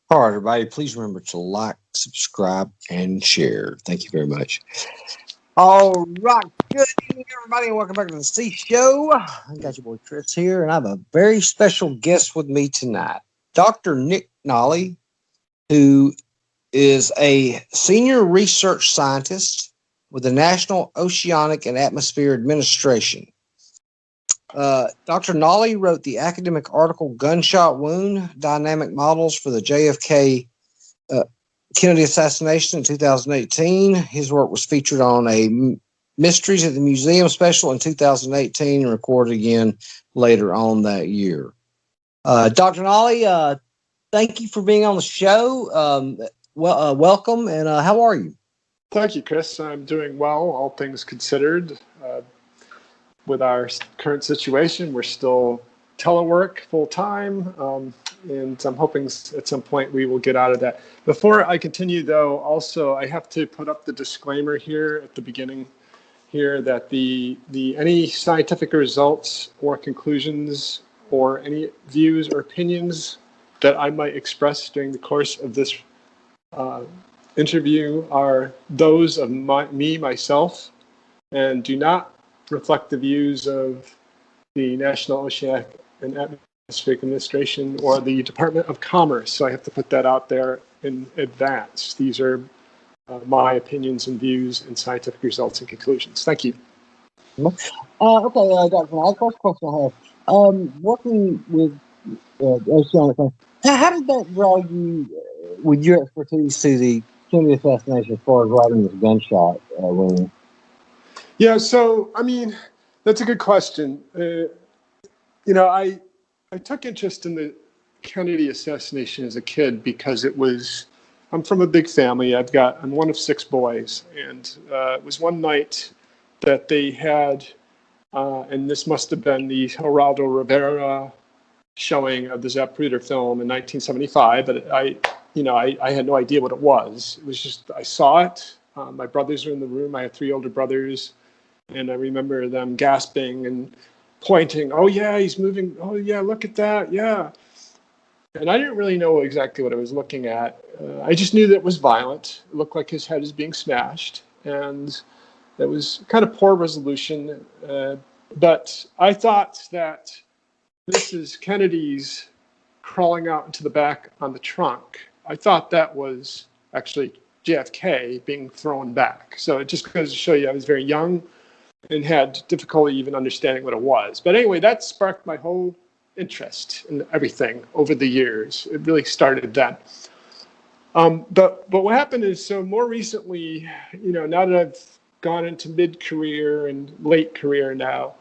All right, everybody, please remember to like, subscribe, and share. Thank you very much. All right, good evening, everybody, and welcome back to the C Show. I got your boy Chris here, and I have a very special guest with me tonight, Dr. Nick Nalli, who is a senior research scientist with the National Oceanic and Atmosphere Administration. Dr. Nalli wrote the academic article Gunshot Wound Dynamic Models for the JFK Kennedy Assassination in 2018. His work was featured on a Mysteries at the Museum special in 2018 and recorded again later on that year. Dr. Nalli, thank you for being on the show. Welcome, and how are you? Thank you, Chris. I'm doing well, all things considered. With our current situation, we're still telework full-time, and I'm hoping at some point we will get out of that. Before I continue, though, also I have to put up the disclaimer here at the beginning here that the any scientific results or conclusions or any views or opinions that I might express during the course of this interview are those of myself, and do not reflect the views of the National Oceanic and Atmospheric Administration or the Department of Commerce. So I have to put that out there in advance. These are my opinions and views and scientific results and conclusions. Thank you. Okay, Dr. Nalli, first question I have. Working with oceanic, how did that draw you, with your expertise, to the Kennedy assassination as far as writing this gunshot wound? Yeah, so, I mean, that's a good question. I took interest in the Kennedy assassination as a kid because I'm from a big family. I'm one of 6 boys, and it was one night that they had, and this must have been the Geraldo Rivera showing of the Zapruder film in 1975, but I had no idea what it was. It was just, I saw it. My brothers were in the room. I had 3 older brothers, and I remember them gasping and pointing, "Oh yeah, he's moving. Oh yeah, look at that. Yeah." And I didn't really know exactly what I was looking at. I just knew that it was violent. It looked like his head was being smashed, and it was kind of poor resolution. But I thought that this is Kennedy's crawling out into the back on the trunk. I thought that was actually JFK being thrown back. So it just goes to show you I was very young and had difficulty even understanding what it was. But anyway, that sparked my whole interest in everything over the years. It really started then. But what happened is, so more recently, now that I've gone into mid-career and late career now,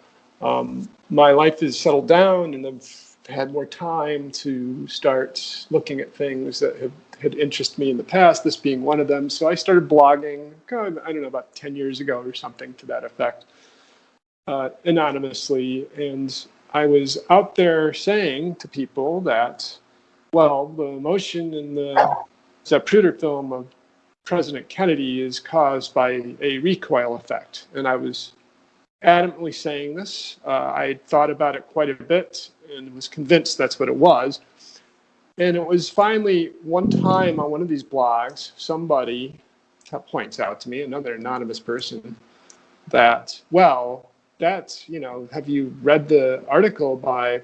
my life has settled down, and I've had more time to start looking at things that had interested me in the past, this being one of them. So I started blogging, I don't know, about 10 years ago or something to that effect, anonymously. And I was out there saying to people that, well, the emotion in the Zapruder film of President Kennedy is caused by a recoil effect. And I was adamantly saying this. I had thought about it quite a bit and was convinced that's what it was. And it was finally one time on one of these blogs, somebody points out to me, another anonymous person, that, well, that's, have you read the article by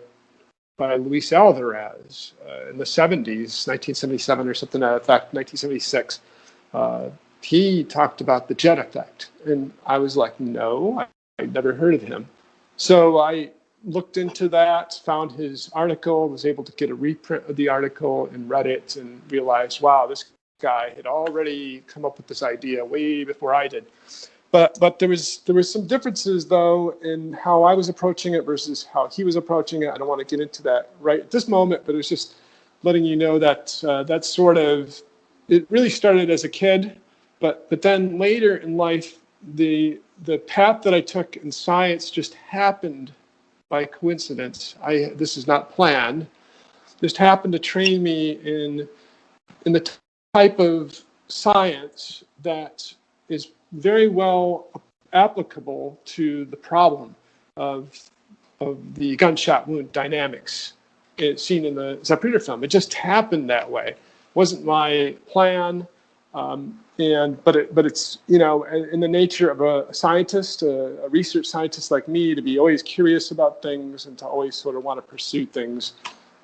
Luis Alvarez in the 70s, 1977 or something to that effect, 1976? He talked about the jet effect. And I was like, no, I'd never heard of him. So I looked into that, found his article, was able to get a reprint of the article and read it, and realized, wow, this guy had already come up with this idea way before I did. But there was some differences, though, in how I was approaching it versus how he was approaching it. I don't want to get into that right at this moment, but it was just letting you know that that sort of, it really started as a kid, but then later in life, the path that I took in science just happened by coincidence. This is not planned. Just happened to train me in the type of science that is very well applicable to the problem of the gunshot wound dynamics seen in the Zapruder film. It just happened that way. wasn't my plan. But it's, you know, in the nature of a scientist, a research scientist like me, to be always curious about things and to always sort of want to pursue things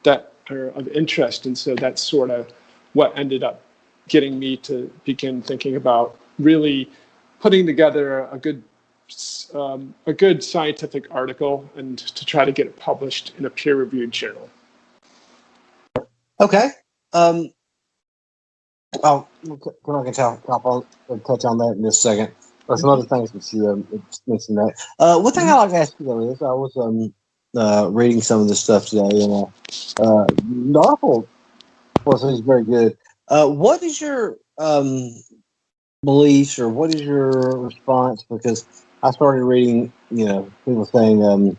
that are of interest. And so that's sort of what ended up getting me to begin thinking about really putting together a good scientific article and to try to get it published in a peer-reviewed journal. Okay. Oh, I can touch on that in just a second. Or some other things that you mentioned that. One thing I'd like to ask you though is I was reading some of this stuff today, and the article was very good. What is your beliefs, or what is your response? Because I started reading, you know, people saying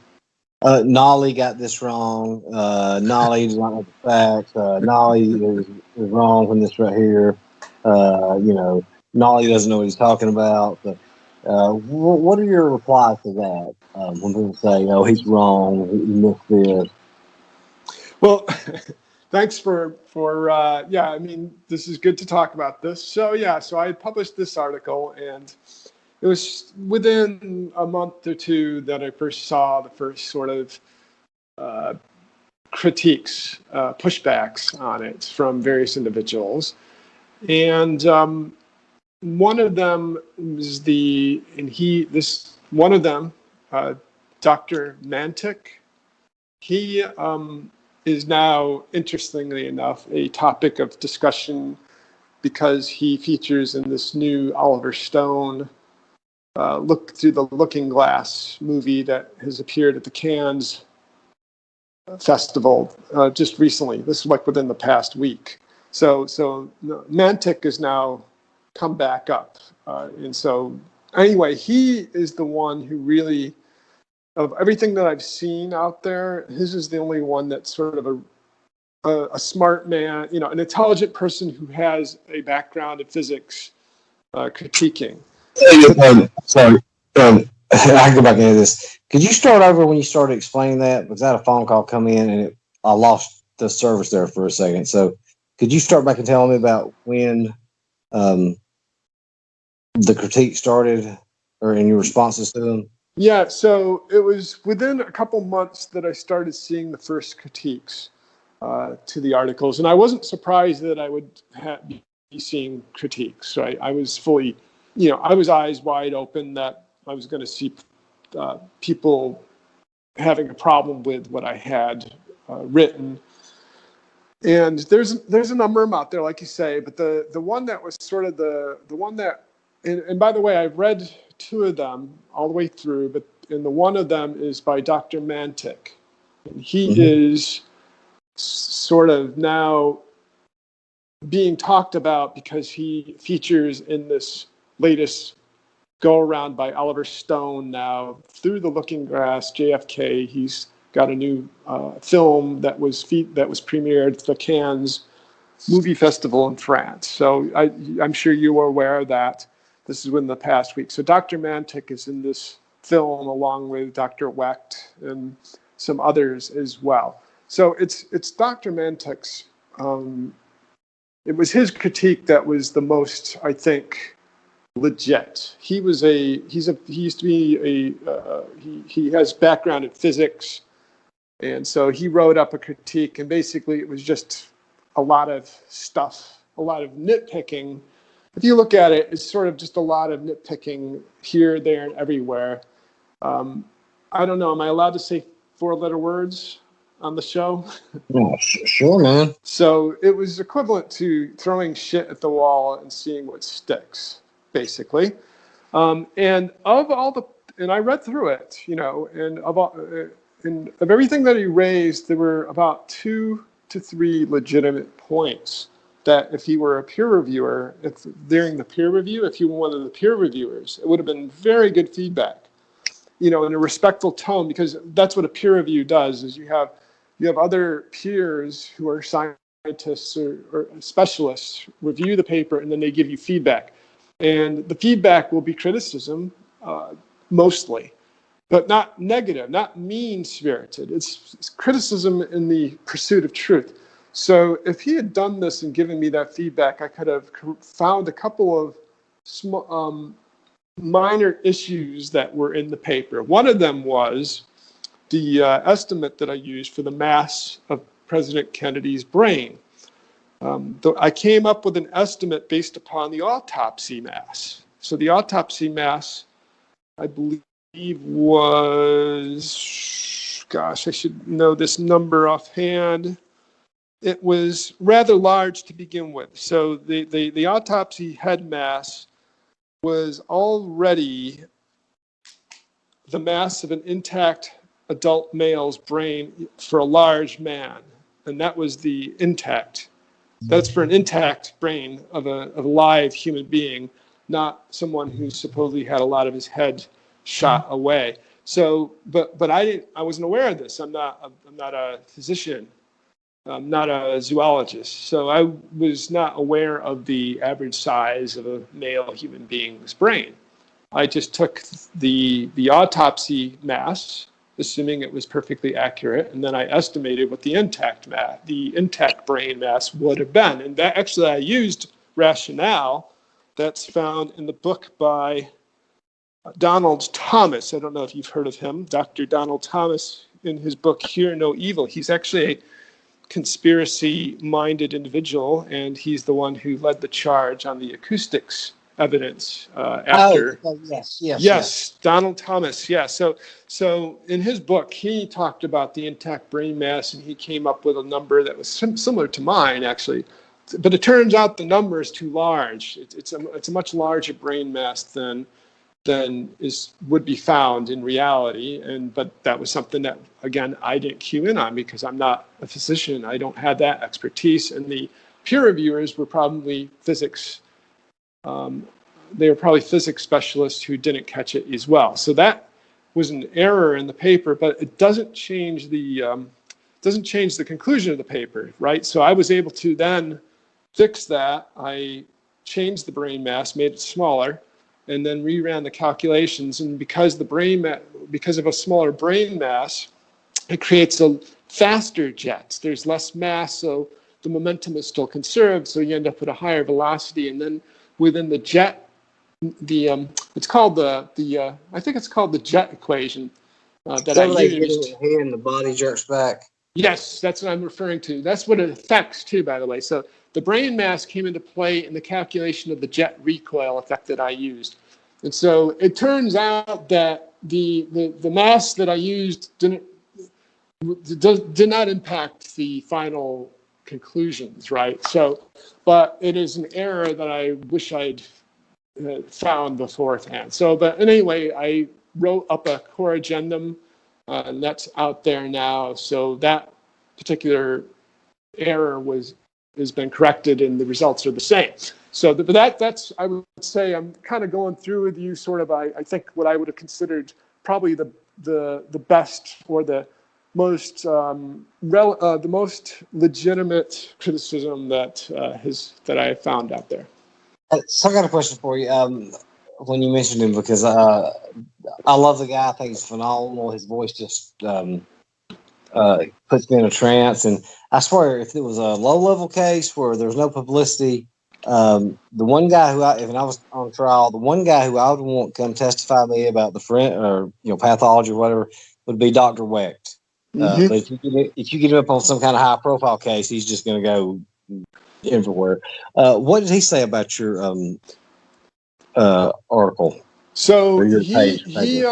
Nalli got this wrong. Nalli does not know the facts. Nalli is wrong when this right here. You know, Nalli doesn't know what he's talking about. But, what are your replies to that when people say, "Oh, he's wrong. He missed this"? Well, thanks for yeah. I mean, this is good to talk about this. So yeah, so I published this article, and it was within a month or two that I first saw the first sort of critiques, pushbacks on it from various individuals. And one of them was one of them, Dr. Mantic, he is now, interestingly enough, a topic of discussion because he features in this new Oliver Stone Look Through the Looking Glass movie that has appeared at the Cannes Festival just recently. This is like within the past week. So Mantic has now come back up. And so anyway, he is the one who really, of everything that I've seen out there, his is the only one that's sort of a smart man, you know, an intelligent person who has a background in physics critiquing. Sorry. I can go back into this. Could you start over when you started explaining that? Because I had a phone call come in, and I lost the service there for a second. So could you start back and tell me about when the critique started, or in your responses to them? Yeah, so it was within a couple months that I started seeing the first critiques to the articles. And I wasn't surprised that I would be seeing critiques, right? I was fully, you know, I was eyes wide open that I was going to see people having a problem with what I had written. And there's a number of them out there, like you say, but the one that was sort of the one that, and by the way, I've read two of them all the way through, and the one of them is by Dr. Mantic. And he is sort of now being talked about because he features in this latest go around by Oliver Stone now, Through the Looking Glass, JFK. He's got a new film that was premiered at the Cannes Movie Festival in France. So I'm sure you were aware of that. This is within the past week. So Dr. Mantic is in this film along with Dr. Wecht and some others as well. So it's Dr. Mantic's. It was his critique that was the most, I think, legit. He used to be he has background in physics, and so he wrote up a critique, and basically it was just a lot of stuff, a lot of nitpicking. If you look at it, it's sort of just a lot of nitpicking here, there, and everywhere. I don't know. Am I allowed to say 4-letter words on the show? Yeah, sure, man. So it was equivalent to throwing shit at the wall and seeing what sticks, basically. And of all the, and I read through it, you know, and of everything that he raised, there were about 2 to 3 legitimate points that if he were a peer reviewer, during the peer review, if you were one of the peer reviewers, it would have been very good feedback, you know, in a respectful tone, because that's what a peer review does, is you have other peers who are scientists or specialists review the paper, and then they give you feedback. And the feedback will be criticism, mostly, but not negative, not mean-spirited. It's criticism in the pursuit of truth. So if he had done this and given me that feedback, I could have found a couple of small, minor issues that were in the paper. One of them was the estimate that I used for the mass of President Kennedy's brain. I came up with an estimate based upon the autopsy mass. So the autopsy mass, I believe, was, gosh, I should know this number offhand. It was rather large to begin with. So the autopsy head mass was already the mass of an intact adult male's brain for a large man. And that was the intact. That's for an intact brain of a live human being, not someone who supposedly had a lot of his head shot away. So, but I wasn't aware of this. I'm not a physician. I'm not a zoologist. So I was not aware of the average size of a male human being's brain. I just took the autopsy mass, assuming it was perfectly accurate, and then I estimated what the intact brain mass would have been. And that actually I used rationale that's found in the book by Donald Thomas. I don't know if you've heard of him, Dr. Donald Thomas, in his book Hear No Evil. He's actually a conspiracy-minded individual, and he's the one who led the charge on the acoustics evidence after. Yes, Donald Thomas. Yeah. So in his book, he talked about the intact brain mass, and he came up with a number that was similar to mine, actually. But it turns out the number is too large. It's a much larger brain mass than would be found in reality. But that was something that, again, I didn't cue in on because I'm not a physician. I don't have that expertise, and the peer reviewers were probably physics. They were probably physics specialists who didn't catch it as well. So that was an error in the paper, but it doesn't change the conclusion of the paper, right? So I was able to then fix that. I changed the brain mass, made it smaller, and then reran the calculations. And because of a smaller brain mass, it creates a faster jet. There's less mass, so the momentum is still conserved. So you end up with a higher velocity, and then within the jet, it's called I think it's called the jet equation that I used. And the body jerks back. Yes, that's what I'm referring to. That's what it affects too, by the way. So the brain mass came into play in the calculation of the jet recoil effect that I used. And so it turns out that the mass that I used did not impact the final conclusions, right? So, but it is an error that I wish I'd found beforehand. So, but anyway, I wrote up a core agendum, and that's out there now. So that particular error has been corrected, and the results are the same. So, but that's I would say I'm kind of going through with you sort of. I think what I would have considered probably the best or the most legitimate criticism that I have found out there. So I got a question for you. When you mentioned him, because I love the guy. I think he's phenomenal. His voice just puts me in a trance. And I swear, if it was a low-level case where there's no publicity, the one guy if I was on trial, the one guy who I would want to come testify me about the pathology or whatever would be Dr. Wecht. But if you get him up on some kind of high-profile case, he's just going to go everywhere. What did he say about your article? So he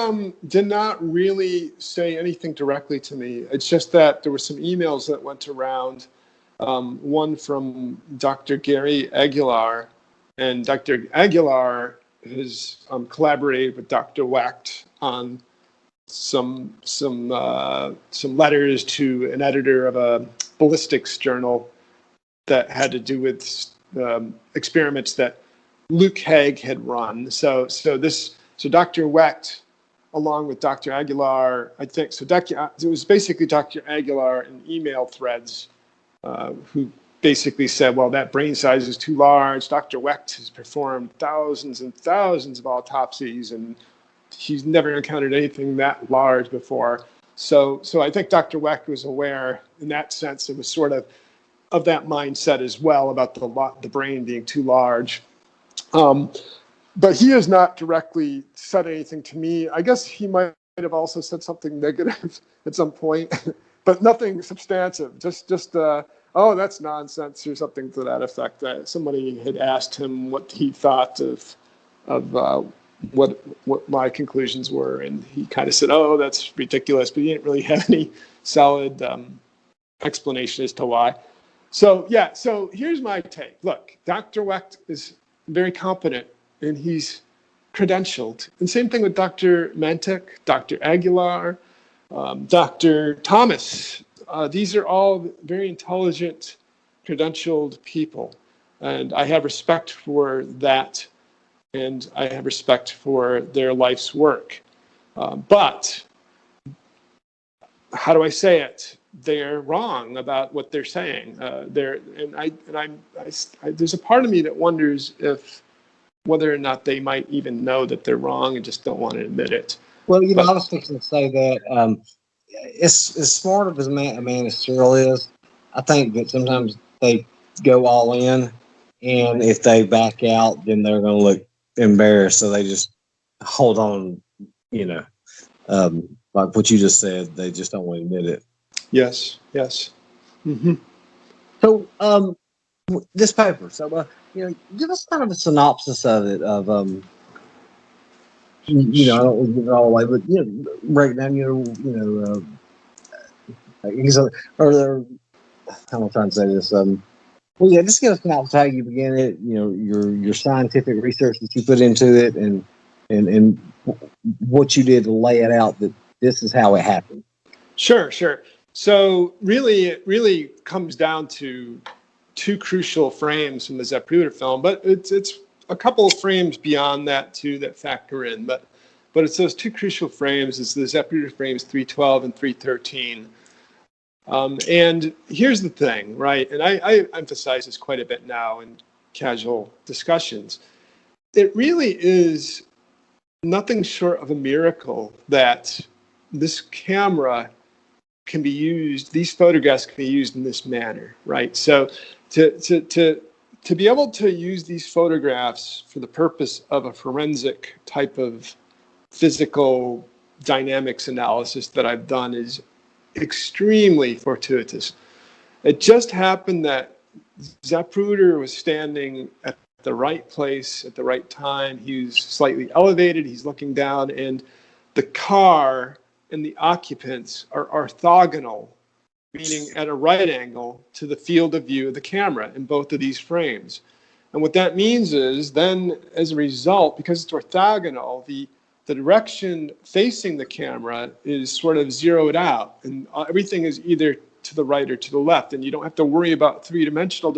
did not really say anything directly to me. It's just that there were some emails that went around. One from Dr. Gary Aguilar, and Dr. Aguilar has collaborated with Dr. Wecht on some letters to an editor of a ballistics journal that had to do with experiments that Luke Hague had run. So Dr. Wecht, along with Dr. Aguilar, I think, it was basically Dr. Aguilar in email threads who basically said, well, that brain size is too large. Dr. Wecht has performed thousands and thousands of autopsies, and he's never encountered anything that large before. So I think Dr. Wecht was aware in that sense. It was sort of of that mindset as well about the brain being too large. But he has not directly said anything to me. I guess he might have also said something negative at some point, but nothing substantive. Just oh, that's nonsense or something to that effect. Somebody had asked him what he thought of what my conclusions were, and he kind of said, "Oh, that's ridiculous," but he didn't really have any solid explanation as to why. So yeah, so here's my take. Look, Dr. Wecht is very competent and he's credentialed. And same thing with Dr. Mantic, Dr. Aguilar, Dr. Thomas. These are all very intelligent, credentialed people. And I have respect for that. And I have respect for their life's work. But how do I say it? They're wrong about what they're saying. There's a part of me that wonders if whether or not they might even know that they're wrong and just don't want to admit it. Well, I was fixing to say that as smart of as a ministerial is, I think that sometimes they go all in, and if they back out, then they're going to look embarrassed. So they just hold on, like what you just said. They just don't want to admit it. Yes. Mm-hmm. So, this paper. So, give us kind of a synopsis of it. Of I don't give it all away, but break down or how am I trying to say this? Well, yeah, just give us an synopsis how you began it. Your scientific research that you put into it, and what you did to lay it out that this is how it happened. Sure. So really, it really comes down to two crucial frames from the Zapruder film, but it's a couple of frames beyond that too that factor in. But it's those two crucial frames. It's the Zapruder frames 312 and 313. And here's the thing, right? And I emphasize this quite a bit now in casual discussions. It really is nothing short of a miracle that this camera can be used, these photographs can be used in this manner, right? So to be able to use these photographs for the purpose of a forensic type of physical dynamics analysis that I've done is extremely fortuitous. It just happened that Zapruder was standing at the right place at the right time. He was slightly elevated, he's looking down, and the car and the occupants are orthogonal, meaning at a right angle to the field of view of the camera in both of these frames. And what that means is then, as a result, because it's orthogonal, the direction facing the camera is sort of zeroed out, and everything is either to the right or to the left, and you don't have to worry about three-dimensional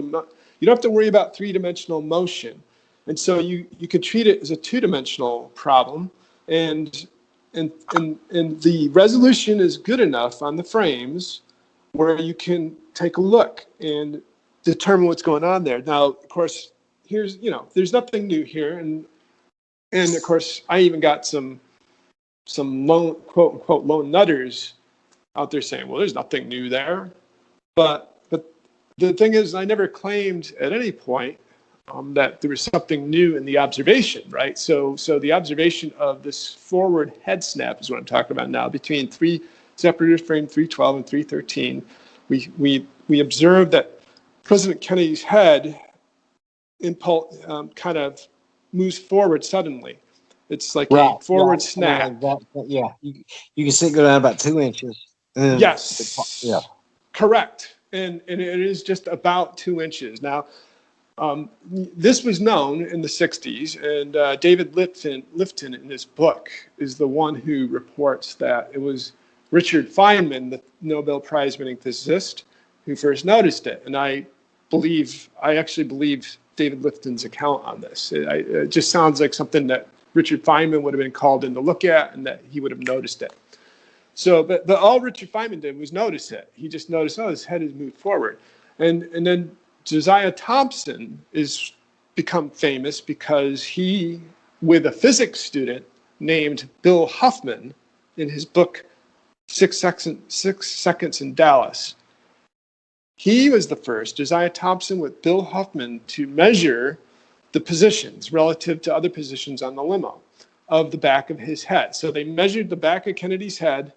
motion. And so you could treat it as a two-dimensional problem, and the resolution is good enough on the frames where you can take a look and determine what's going on there. Now, of course, there's nothing new here, and of course, I even got some lone, quote unquote, lone nutters out there saying, well, there's nothing new there. But the thing is, I never claimed at any point that there was something new in the observation, right? So the observation of this forward head snap is what I'm talking about now. Between Zapruder frame 312 and 313, we observed that President Kennedy's head kind of moves forward suddenly. It's like a forward snap. You can see it go down about 2 inches. Yes. Yeah. Correct. And it is just about 2 inches. Now, this was known in the 60s, and David Lifton in his book is the one who reports that it was Richard Feynman, the Nobel Prize-winning physicist, who first noticed it. And I actually believe David Lifton's account on this. It just sounds like something that Richard Feynman would have been called in to look at, and that he would have noticed it. So, but all Richard Feynman did was notice it. He just noticed, his head has moved forward. And then Josiah Thompson is become famous because he, with a physics student named Bill Huffman, in his book 6 Seconds in Dallas, He was the first, Josiah Thompson with Bill Huffman, to measure the positions relative to other positions on the limo of the back of his head. So they measured the back of Kennedy's head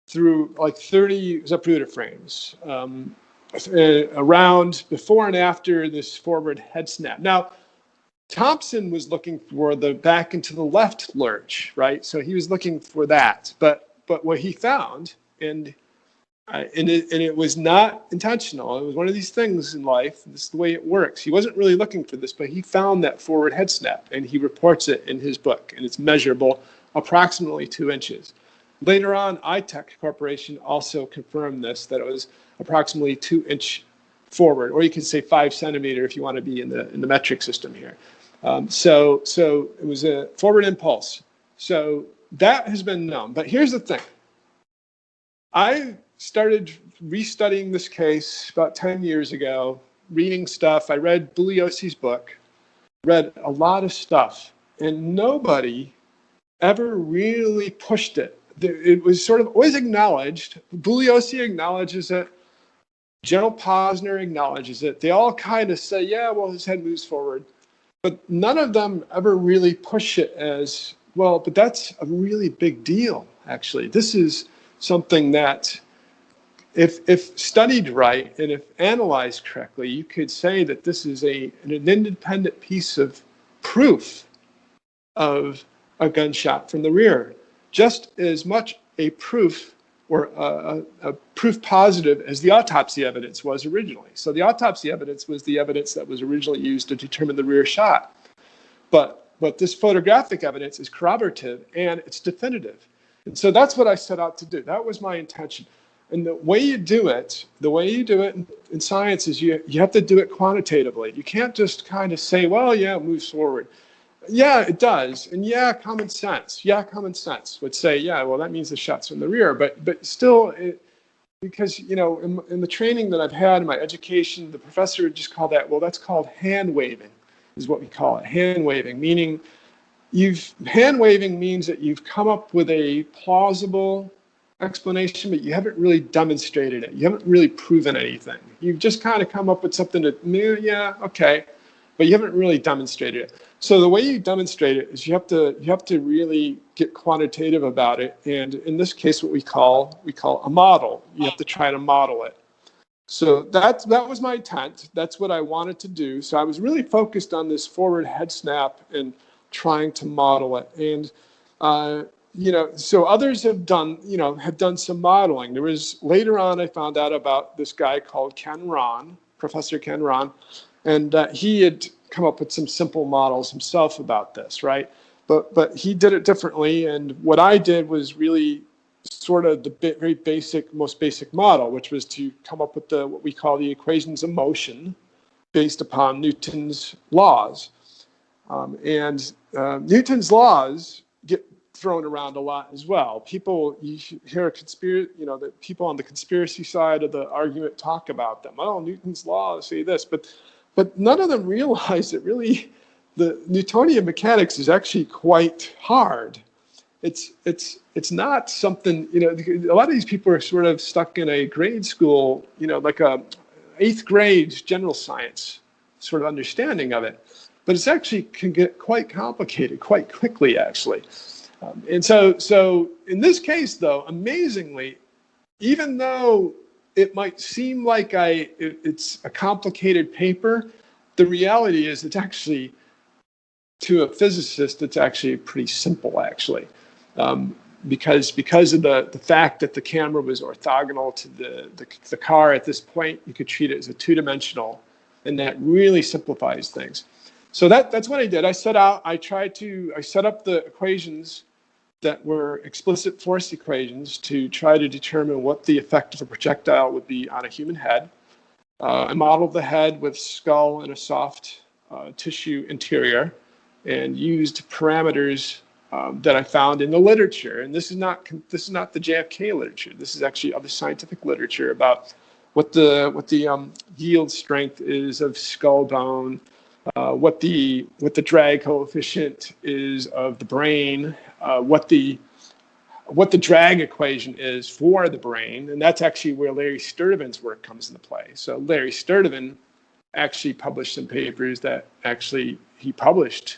through like 30 Zapruder frames around before and after this forward head snap. Now, Thompson was looking for the back and to the left lurch, right? So he was looking for that. But what he found, and it was not intentional. It was one of these things in life. This is the way it works. He wasn't really looking for this, but he found that forward head snap, and he reports it in his book, and it's measurable, approximately 2 inches. Later on, iTech Corporation also confirmed this, that it was approximately 2-inch forward, or you could say 5 centimeter if you want to be in the metric system here. So it was a forward impulse. So that has been known. But here's the thing. I started restudying this case about 10 years ago, reading stuff. I read Bugliosi's book, read a lot of stuff, and nobody ever really pushed it. It was sort of always acknowledged. Bugliosi acknowledges it. General Posner acknowledges it. They all kind of say, yeah, well, his head moves forward. But none of them ever really push it as, well, but that's a really big deal, actually. This is something that, if studied right and if analyzed correctly, you could say that this is an independent piece of proof of a gunshot from the rear, just as much a proof or a proof positive as the autopsy evidence was originally. So the autopsy evidence was the evidence that was originally used to determine the rear shot. But this photographic evidence is corroborative and it's definitive. And so that's what I set out to do. That was my intention. And the way you do it in science is you have to do it quantitatively. You can't just kind of say, well, yeah, it moves forward. Yeah, it does. And yeah, common sense would say, yeah, well, that means the shot's from the rear. But still, because, you know, in the training that I've had in my education, the professor would just call that, well, that's called hand waving, is what we call it. Hand waving, meaning hand waving means that you've come up with a plausible explanation, but you haven't really demonstrated it. You haven't really proven anything. You've just kind of come up with something that, yeah, okay, but you haven't really demonstrated it. So the way you demonstrate it is you have to really get quantitative about it. And in this case, what we call a model. You have to try to model it. So that was my intent. That's what I wanted to do. So I was really focused on this forward head snap and trying to model it. And you know, so others have done some modeling. There was, later on, I found out about this guy called Ken Ron, Professor Ken Ron, and he had come up with some simple models himself about this, right? But he did it differently, and what I did was really sort of the very basic, most basic model, which was to come up with what we call the equations of motion based upon Newton's laws. Newton's laws get thrown around a lot as well. You hear that people on the conspiracy side of the argument talk about them. Oh, Newton's laws say this, but none of them realize that really the Newtonian mechanics is actually quite hard. It's not something, a lot of these people are sort of stuck in a grade school, like a 8th grade general science sort of understanding of it. But it's actually can get quite complicated quite quickly, actually. And so in this case, though, amazingly, even though it might seem like it's a complicated paper, the reality is it's actually, to a physicist, it's actually pretty simple, actually. Because of the fact that the camera was orthogonal to the car at this point, you could treat it as a 2-dimensional, and that really simplifies things. So that's what I did. I set up the equations that were explicit force equations to try to determine what the effect of a projectile would be on a human head. I modeled the head with skull and a soft tissue interior, and used parameters that I found in the literature. And this is not the JFK literature. This is actually other scientific literature about what the yield strength is of skull bone, what the drag coefficient is of the brain, what the what the drag equation is for the brain. And that's actually where Larry Sturtevant's work comes into play. So Larry Sturtevant actually published some papers he published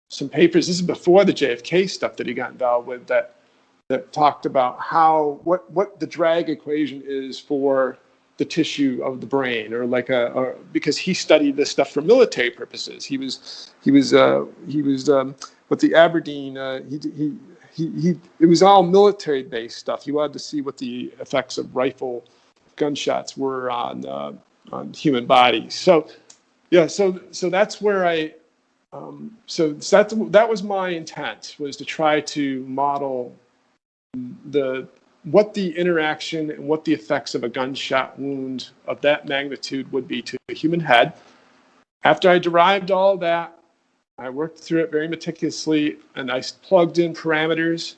some papers. This is before the JFK stuff that he got involved with that talked about what the drag equation is for the tissue of the brain, or because he studied this stuff for military purposes. He was with the Aberdeen. It was all military based stuff. He wanted to see what the effects of rifle gunshots were on human bodies. So that's where that was my intent, was to try to model what the interaction and what the effects of a gunshot wound of that magnitude would be to the human head. After I derived all that, I worked through it very meticulously, and I plugged in parameters,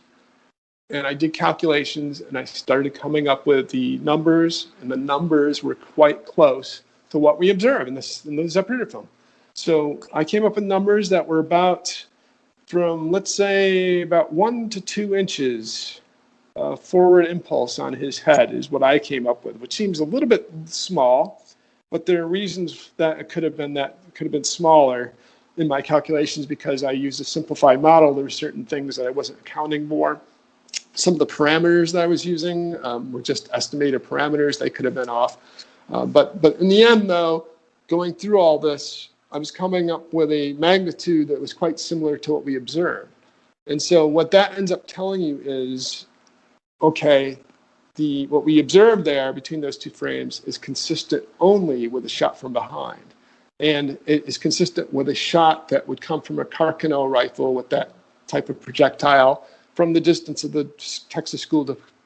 and I did calculations, and I started coming up with the numbers, and the numbers were quite close to what we observe in the Zapruder film. So I came up with numbers that were from, let's say, about 1 to 2 inches forward impulse on his head is what I came up with, which seems a little bit small, but there are reasons that it could have been smaller in my calculations, because I used a simplified model. There were certain things that I wasn't accounting for. Some of the parameters that I was using were just estimated parameters. They could have been off. But in the end, though, going through all this, I was coming up with a magnitude that was quite similar to what we observed. And so what that ends up telling you is, okay, what we observed there between those two frames is consistent only with a shot from behind. And it is consistent with a shot that would come from a Carcano rifle with that type of projectile from the distance of the Texas School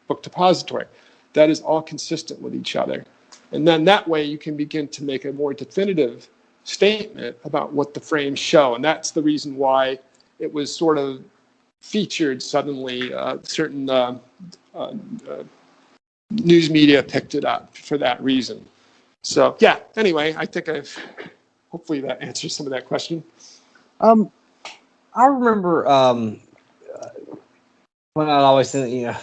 Book Depository. That is all consistent with each other. And then that way you can begin to make a more definitive statement about what the frames show. And that's the reason why it was sort of featured suddenly. Certain news media picked it up for that reason. So yeah, anyway, I think hopefully that answers some of that question. I remember when I'd always say,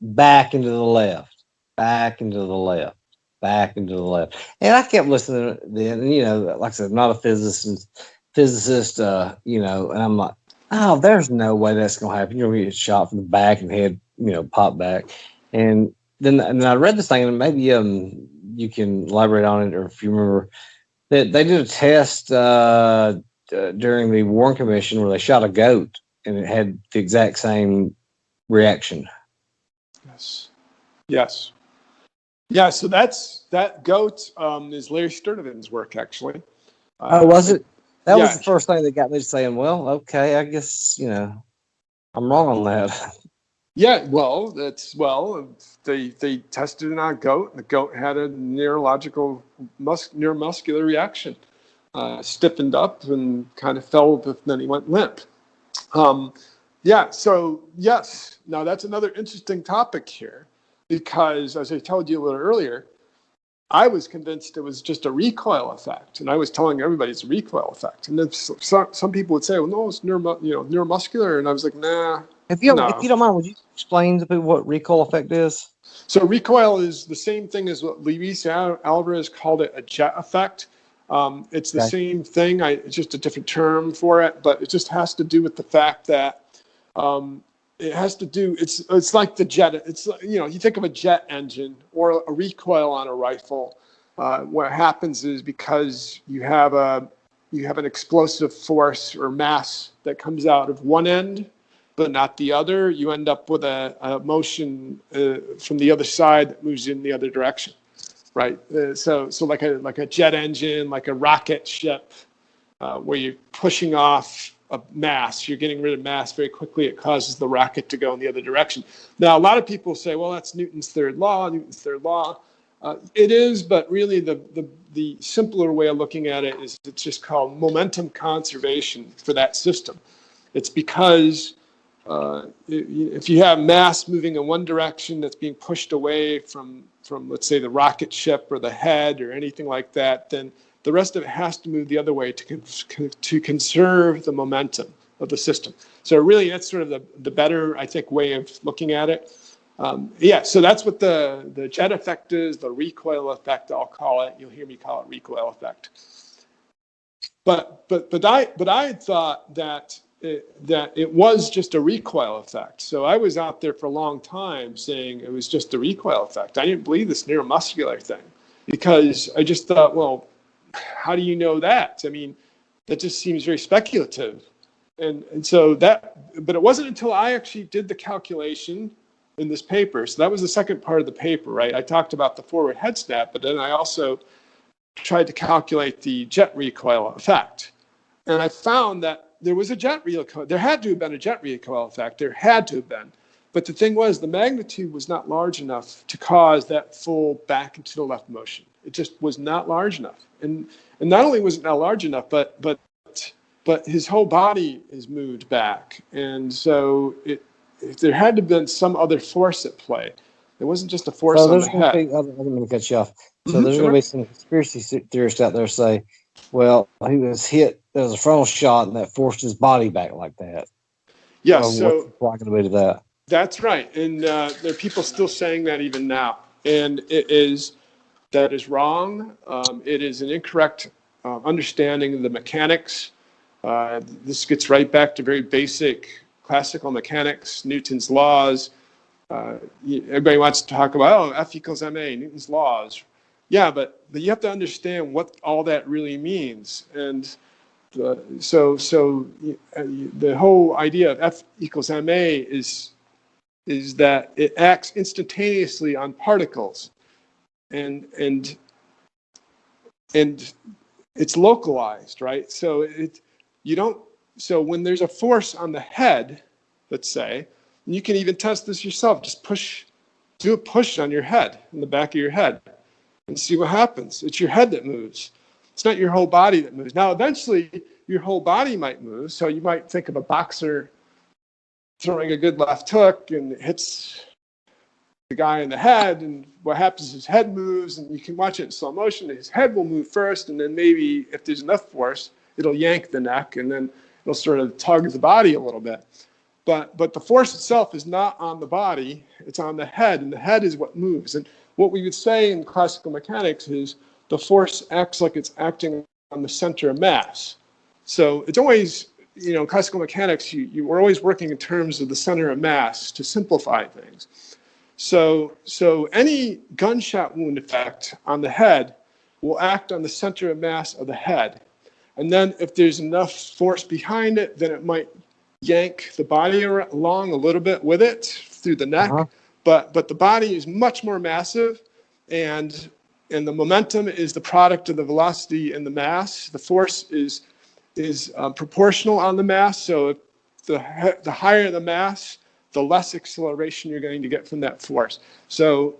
back into the left, back into the left, back into the left. And I kept listening then, and, like I said, I'm not a physicist, and I'm like, oh, there's no way that's going to happen. You're going to get shot from the back and head, pop back. And then I read this thing, and maybe you can elaborate on it, or if you remember, that they did a test during the Warren Commission where they shot a goat, and it had the exact same reaction. Yes. Yeah, so that goat is Larry Sturtevant's work, actually. Oh, was it? That was the first thing that got me saying, well, okay, I guess, I'm wrong on that. Yeah, they tested it on a goat, and the goat had a neuromuscular reaction. Stiffened up and kind of fell, then he went limp. So yes, now that's another interesting topic here, because as I told you a little earlier, I was convinced it was just a recoil effect, and I was telling everybody it's a recoil effect. And then some people would say, well, no, it's neuromuscular, and I was like, nah. If you don't mind, would you explain to people what recoil effect is? So recoil is the same thing as what Luis Alvarez called it, a jet effect. It's the same thing. It's just a different term for it, but it just has to do with the fact that it's like the jet. It's, you think of a jet engine or a recoil on a rifle. What happens is, because you have an explosive force or mass that comes out of one end but not the other, you end up with a motion from the other side that moves in the other direction, right? So like a jet engine, like a rocket ship, where you're pushing off a mass, you're getting rid of mass very quickly. It causes the rocket to go in the other direction. Now, a lot of people say, well, that's Newton's third law. It is, but really the simpler way of looking at it is it's just called momentum conservation for that system. It's because if you have mass moving in one direction that's being pushed away from let's say the rocket ship or the head or anything like that, then the rest of it has to move the other way to conserve the momentum. of the system. So really, that's sort of the better, I think, way of looking at it. So that's what the jet effect is, the recoil effect, I'll call it. You'll hear me call it recoil effect. But I had thought that it was just a recoil effect. So I was out there for a long time saying it was just a recoil effect. I didn't believe this neuromuscular thing because I just thought, well, how do you know that? I mean, that just seems very speculative. And so but it wasn't until I actually did the calculation in this paper. So that was the second part of the paper, right? I talked about the forward head snap, but then I also tried to calculate the jet recoil effect. And I found that there was a jet recoil. There had to have been a jet recoil effect. There had to have been. But the thing was, the magnitude was not large enough to cause that full back into the left motion. It just was not large enough. And not only was it not large enough, but his whole body is moved back. And so there had to have been some other force at play. It wasn't just a force on the head. I'm going to cut you off. So there's going to be some conspiracy theorists out there say, well, he was hit, there was a frontal shot, and that forced his body back like that. Yeah, what's the plot going to be to that? That's right. And there are people still saying that even now. And that is wrong. It is an incorrect understanding of the mechanics. This gets right back to very basic classical mechanics, Newton's laws. Everybody wants to talk about, F equals ma, Newton's laws. Yeah, but you have to understand what all that really means. And so the whole idea of F equals ma is that it acts instantaneously on particles, and it's localized, right? So So when there's a force on the head, let's say, and you can even test this yourself, just do a push on your head, in the back of your head, and see what happens. It's your head that moves. It's not your whole body that moves. Now, eventually, your whole body might move. So you might think of a boxer throwing a good left hook and it hits the guy in the head, and what happens is his head moves, and you can watch it in slow motion. His head will move first, and then maybe if there's enough force, it'll yank the neck, and then it'll sort of tug the body a little bit. But the force itself is not on the body, it's on the head, and the head is what moves. And what we would say in classical mechanics is the force acts like it's acting on the center of mass. So it's always, in classical mechanics, you were always working in terms of the center of mass to simplify things. So any gunshot wound effect on the head will act on the center of mass of the head. And then if there's enough force behind it, then it might yank the body along a little bit with it through the neck. Uh-huh. But the body is much more massive, and the momentum is the product of the velocity and the mass. The force is proportional on the mass. So if the higher the mass, the less acceleration you're going to get from that force. So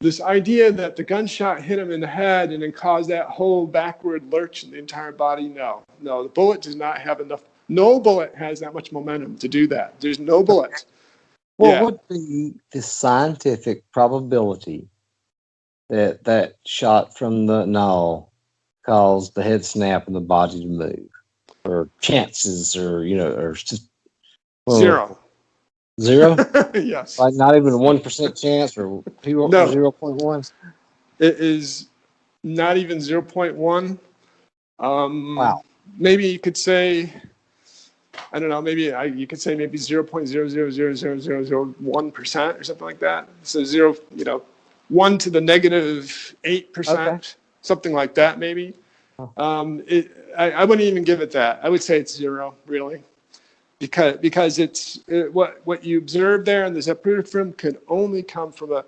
this idea that the gunshot hit him in the head and then caused that whole backward lurch in the entire body, no, the bullet does not have enough. No bullet has that much momentum to do that. There's no bullet. What would be the scientific probability that shot from the knoll caused the head snap and the body to move, or chances, or just zero? Yes. Like not even a 1% chance, or 0.1. It is not even 0.1. Wow. Maybe you could say, I don't know, you could say maybe 0.0000001% or something like that. So 1 to the negative 8%, something like that maybe. I wouldn't even give it that. I would say it's 0, really. Because it's what you observe there in the Zapruder film can only come from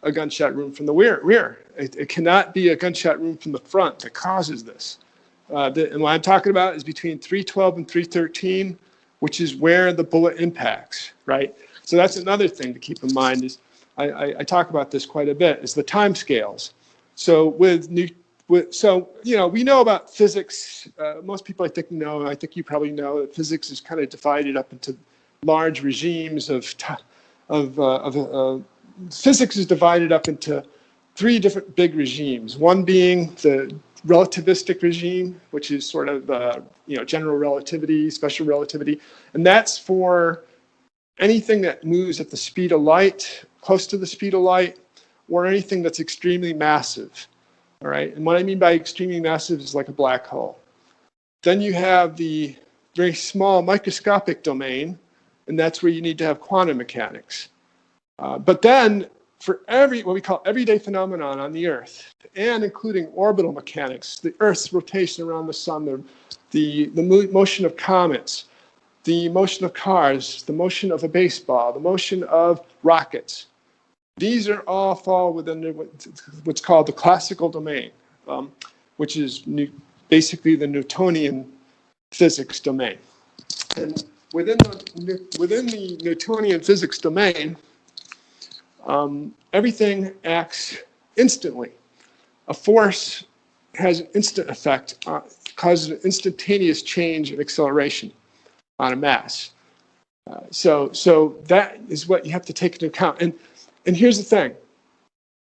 a gunshot wound from the rear. It cannot be a gunshot wound from the front that causes this. And what I'm talking about is between 312 and 313, which is where the bullet impacts, right? So that's another thing to keep in mind is I talk about this quite a bit, is the time scales. So we know about physics. Most people I think know, I think you probably know, that physics is kind of divided up into large regimes physics is divided up into 3 different big regimes. One being the relativistic regime, which is sort of general relativity, special relativity, and that's for anything that moves at the speed of light, close to the speed of light, or anything that's extremely massive. All right, and what I mean by extremely massive is like a black hole. Then you have the very small microscopic domain, and that's where you need to have quantum mechanics. But then for what we call everyday phenomenon on the Earth, and including orbital mechanics, the Earth's rotation around the sun, the motion of comets, the motion of cars, the motion of a baseball, the motion of rockets, these are all fall within what's called the classical domain, which is basically the Newtonian physics domain. And within the Newtonian physics domain, everything acts instantly. A force has an instant effect, causes an instantaneous change in acceleration on a mass. So that is what you have to take into account. And here's the thing.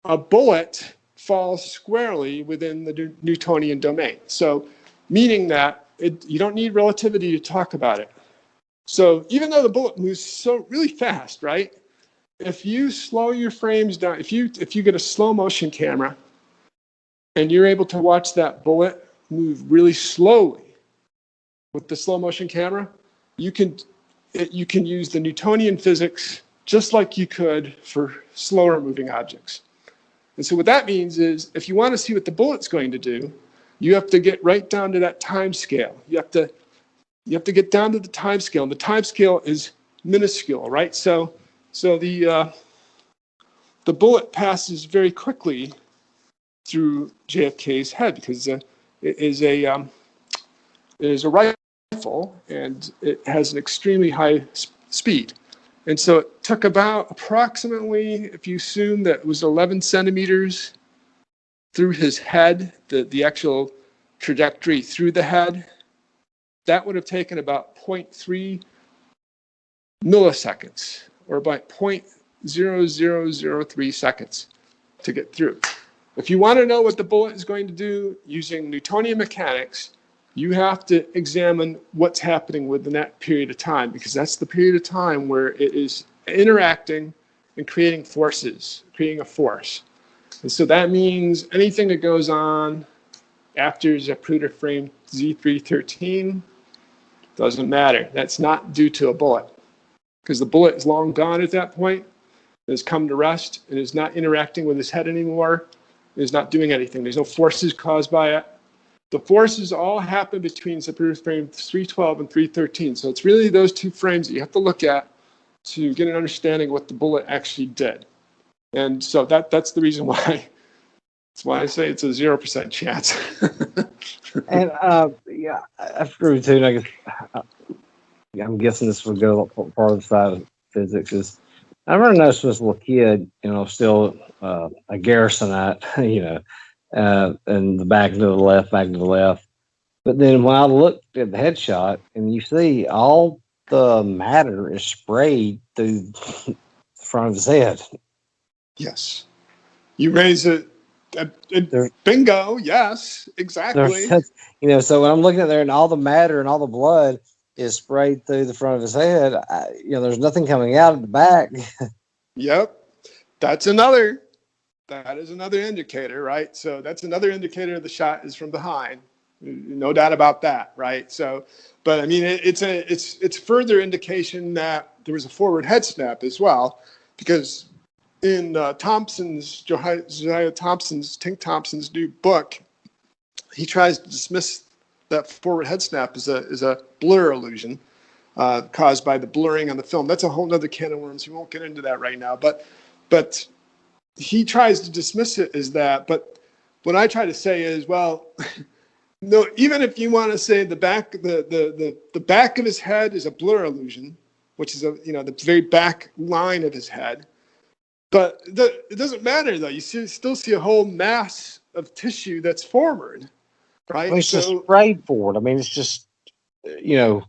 A bullet falls squarely within the Newtonian domain. So meaning that you don't need relativity to talk about it. So even though the bullet moves so really fast, right? If you slow your frames down, if you get a slow motion camera and you're able to watch that bullet move really slowly with the slow motion camera, you can use the Newtonian physics just like you could for slower moving objects. And so what that means is if you want to see what the bullet's going to do, you have to get right down to that time scale. You have to get down to the time scale, and the time scale is minuscule, right? So the bullet passes very quickly through JFK's head because it is a rifle and it has an extremely high speed. And so it took about approximately, if you assume that it was 11 centimeters through his head, the actual trajectory through the head, that would have taken about 0.3 milliseconds, or about 0.0003 seconds to get through. If you want to know what the bullet is going to do using Newtonian mechanics, you have to examine what's happening within that period of time, because that's the period of time where it is interacting and creating forces, creating a force. And so that means anything that goes on after Zapruder frame Z313 doesn't matter. That's not due to a bullet, because the bullet is long gone at that point. It has come to rest and is not interacting with his head anymore. It is not doing anything. There's no forces caused by it. The forces all happen between Zapruder frame 312 and 313. So it's really those two frames that you have to look at to get an understanding of what the bullet actually did. And so that's the reason why. That's why I say it's a 0% chance. And yeah, I agree too. I guess, I'm guessing this would go part of the side of physics. Is I remember noticing this little kid, still a Garrisonite, and the back to the left. But then when I looked at the headshot, and you see all the matter is sprayed through the front of his head. Yes. You raise it. Bingo. Yes, exactly. So when I'm looking at there and all the matter and all the blood is sprayed through the front of his head, there's nothing coming out of the back. Yep. That is another indicator, right? So that's another indicator the shot is from behind. No doubt about that, right? So, but I mean, it's further indication that there was a forward head snap as well, because in Josiah Thompson's, Tink Thompson's new book, he tries to dismiss that forward head snap as a blur illusion caused by the blurring on the film. That's a whole other can of worms. We won't get into that right now. But he tries to dismiss it as that. But what I try to say is, well, no. Even if you want to say the back of his head is a blur illusion, which is the very back line of his head. But it doesn't matter, though. You still see a whole mass of tissue that's forward, right? I mean, it's just sprayed forward. I mean, it's just, yeah.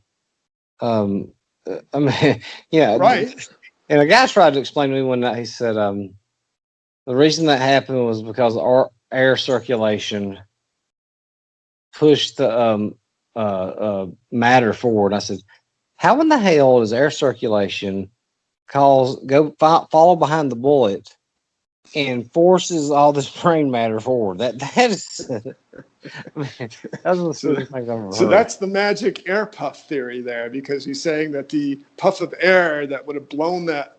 Right. And a guy tried to explain to me one night, he said, the reason that happened was because our air circulation push the matter forward. I said, how in the hell does air circulation follow behind the bullet and forces all this brain matter forward? That is that's the stupidest thing I've ever So heard. that's the magic air puff theory there, because he's saying that the puff of air that would have blown that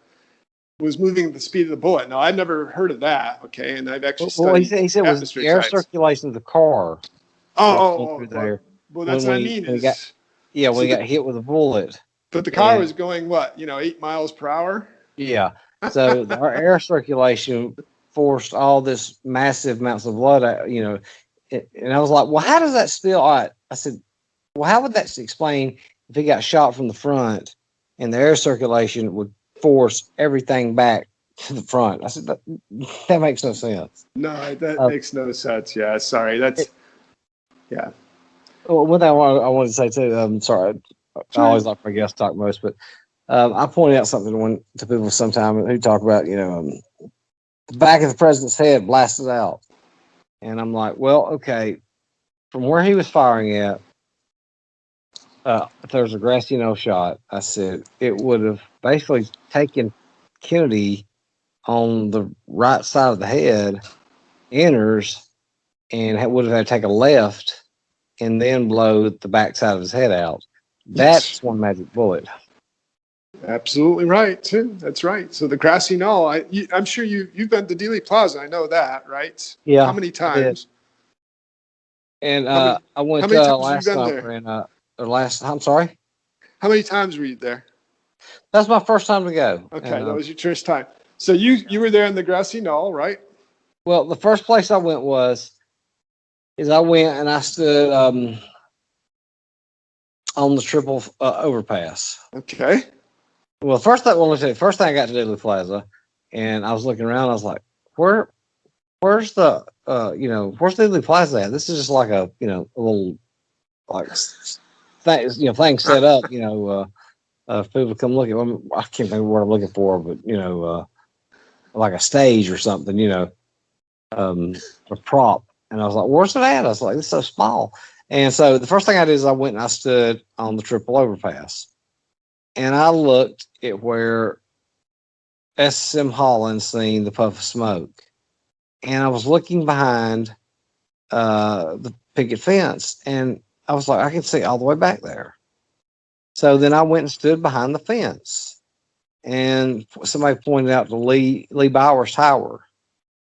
was moving at the speed of the bullet. Now, I've never heard of that, okay, and I've actually studied he said it was the air circulation of the car. Well, There. that's what I mean when we got hit with a bullet. But the car was going, what, 8 miles per hour? Yeah. So our air circulation forced all this massive amounts of blood out, and I was like, well, how does that still? I said, well, how would that explain if he got shot from the front and the air circulation would force everything back to the front? I said, that makes no sense. No, that makes no sense. Yeah, sorry. Yeah. Well, one thing I wanted to say too, sorry, I always like my guests talk most, but I pointed out something to people sometime who talk about, the back of the president's head blasted out. And I'm like, well, okay, from where he was firing at, if there was a grassy knoll shot, I said it would have basically taken Kennedy on the right side of the head, enters, and would have had to take a left and then blow the back side of his head out. That's one magic bullet. Absolutely right, too. That's right. So the grassy knoll, I'm sure you've been to Dealey Plaza. I know that, right? Yeah. How many times? And I went to last summer I'm sorry? How many times were you there? That's my first time to go. Okay, that was your first time. So you were there in the grassy knoll, right? Well, the first place I went I went and I stood on the triple overpass. Okay. Well, first thing I got to Dealey Plaza, and I was looking around. I was like, where's the where's Dealey Plaza at? This is just like a little like thing set up. People come look at. I can't remember what I'm looking for, but like a stage or something. A prop. And I was like, where's it at? I was like, it's so small. And so the first thing I did is I went and I stood on the triple overpass. And I looked at where SSM Holland seen the puff of smoke. And I was looking behind the picket fence. And I was like, I can see all the way back there. So then I went and stood behind the fence. And somebody pointed out the Lee Bowers Tower.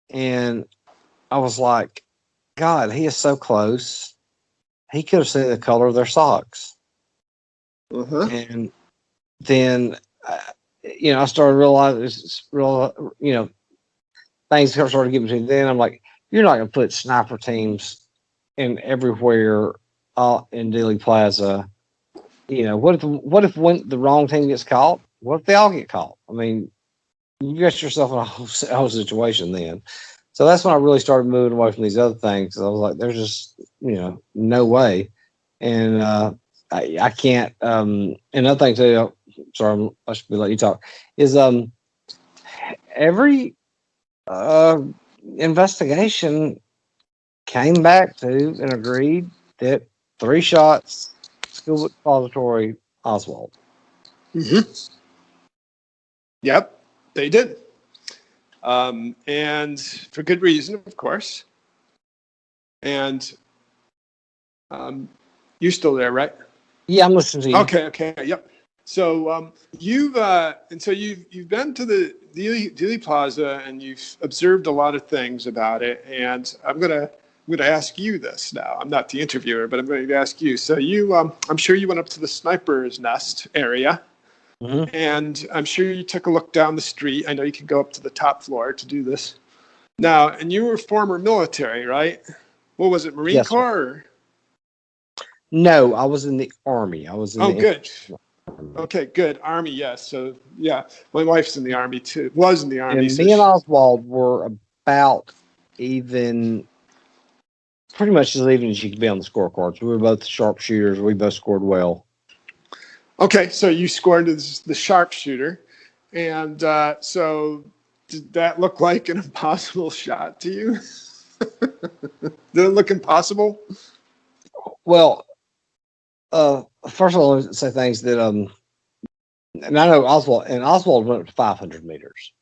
And I was like, God, he is so close. He could have seen the color of their socks. Uh-huh. And then, I started realizing, things started getting to me. Then I'm like, you're not going to put sniper teams in everywhere in Dealey Plaza. What if when the wrong team gets caught? What if they all get caught? I mean, you got yourself in a whole situation then. So that's when I really started moving away from these other things. I was like, there's just, no way. And I can't. Another thing too, sorry, I should be letting you talk, is every investigation came back to and agreed that 3 shots, school depository, Oswald. Mm-hmm. Yep, they did. And for good reason, of course. And you're still there, right? Yeah, I'm listening to you. Okay, yep. So you've been to the Dealey Plaza and you've observed a lot of things about it. And I'm gonna ask you this now. I'm not the interviewer, but I'm going to ask you. So I'm sure you went up to the sniper's nest area. Mm-hmm. And I'm sure you took a look down the street. I know you can go up to the top floor to do this. Now, and you were former military, right? What was it, Marine Corps? Or? No, I was in the Army. I was in good. Okay, good. Army, yes. So, yeah, my wife's in the Army, too. Was in the Army. And me and Oswald were about even, pretty much as even as you could be on the scorecards. We were both sharpshooters. We both scored well. Okay, so you scored as the sharpshooter, and so did that look like an impossible shot to you? Did it look impossible? Well, first of all, let me say things that and I know Oswald went up to 500 meters,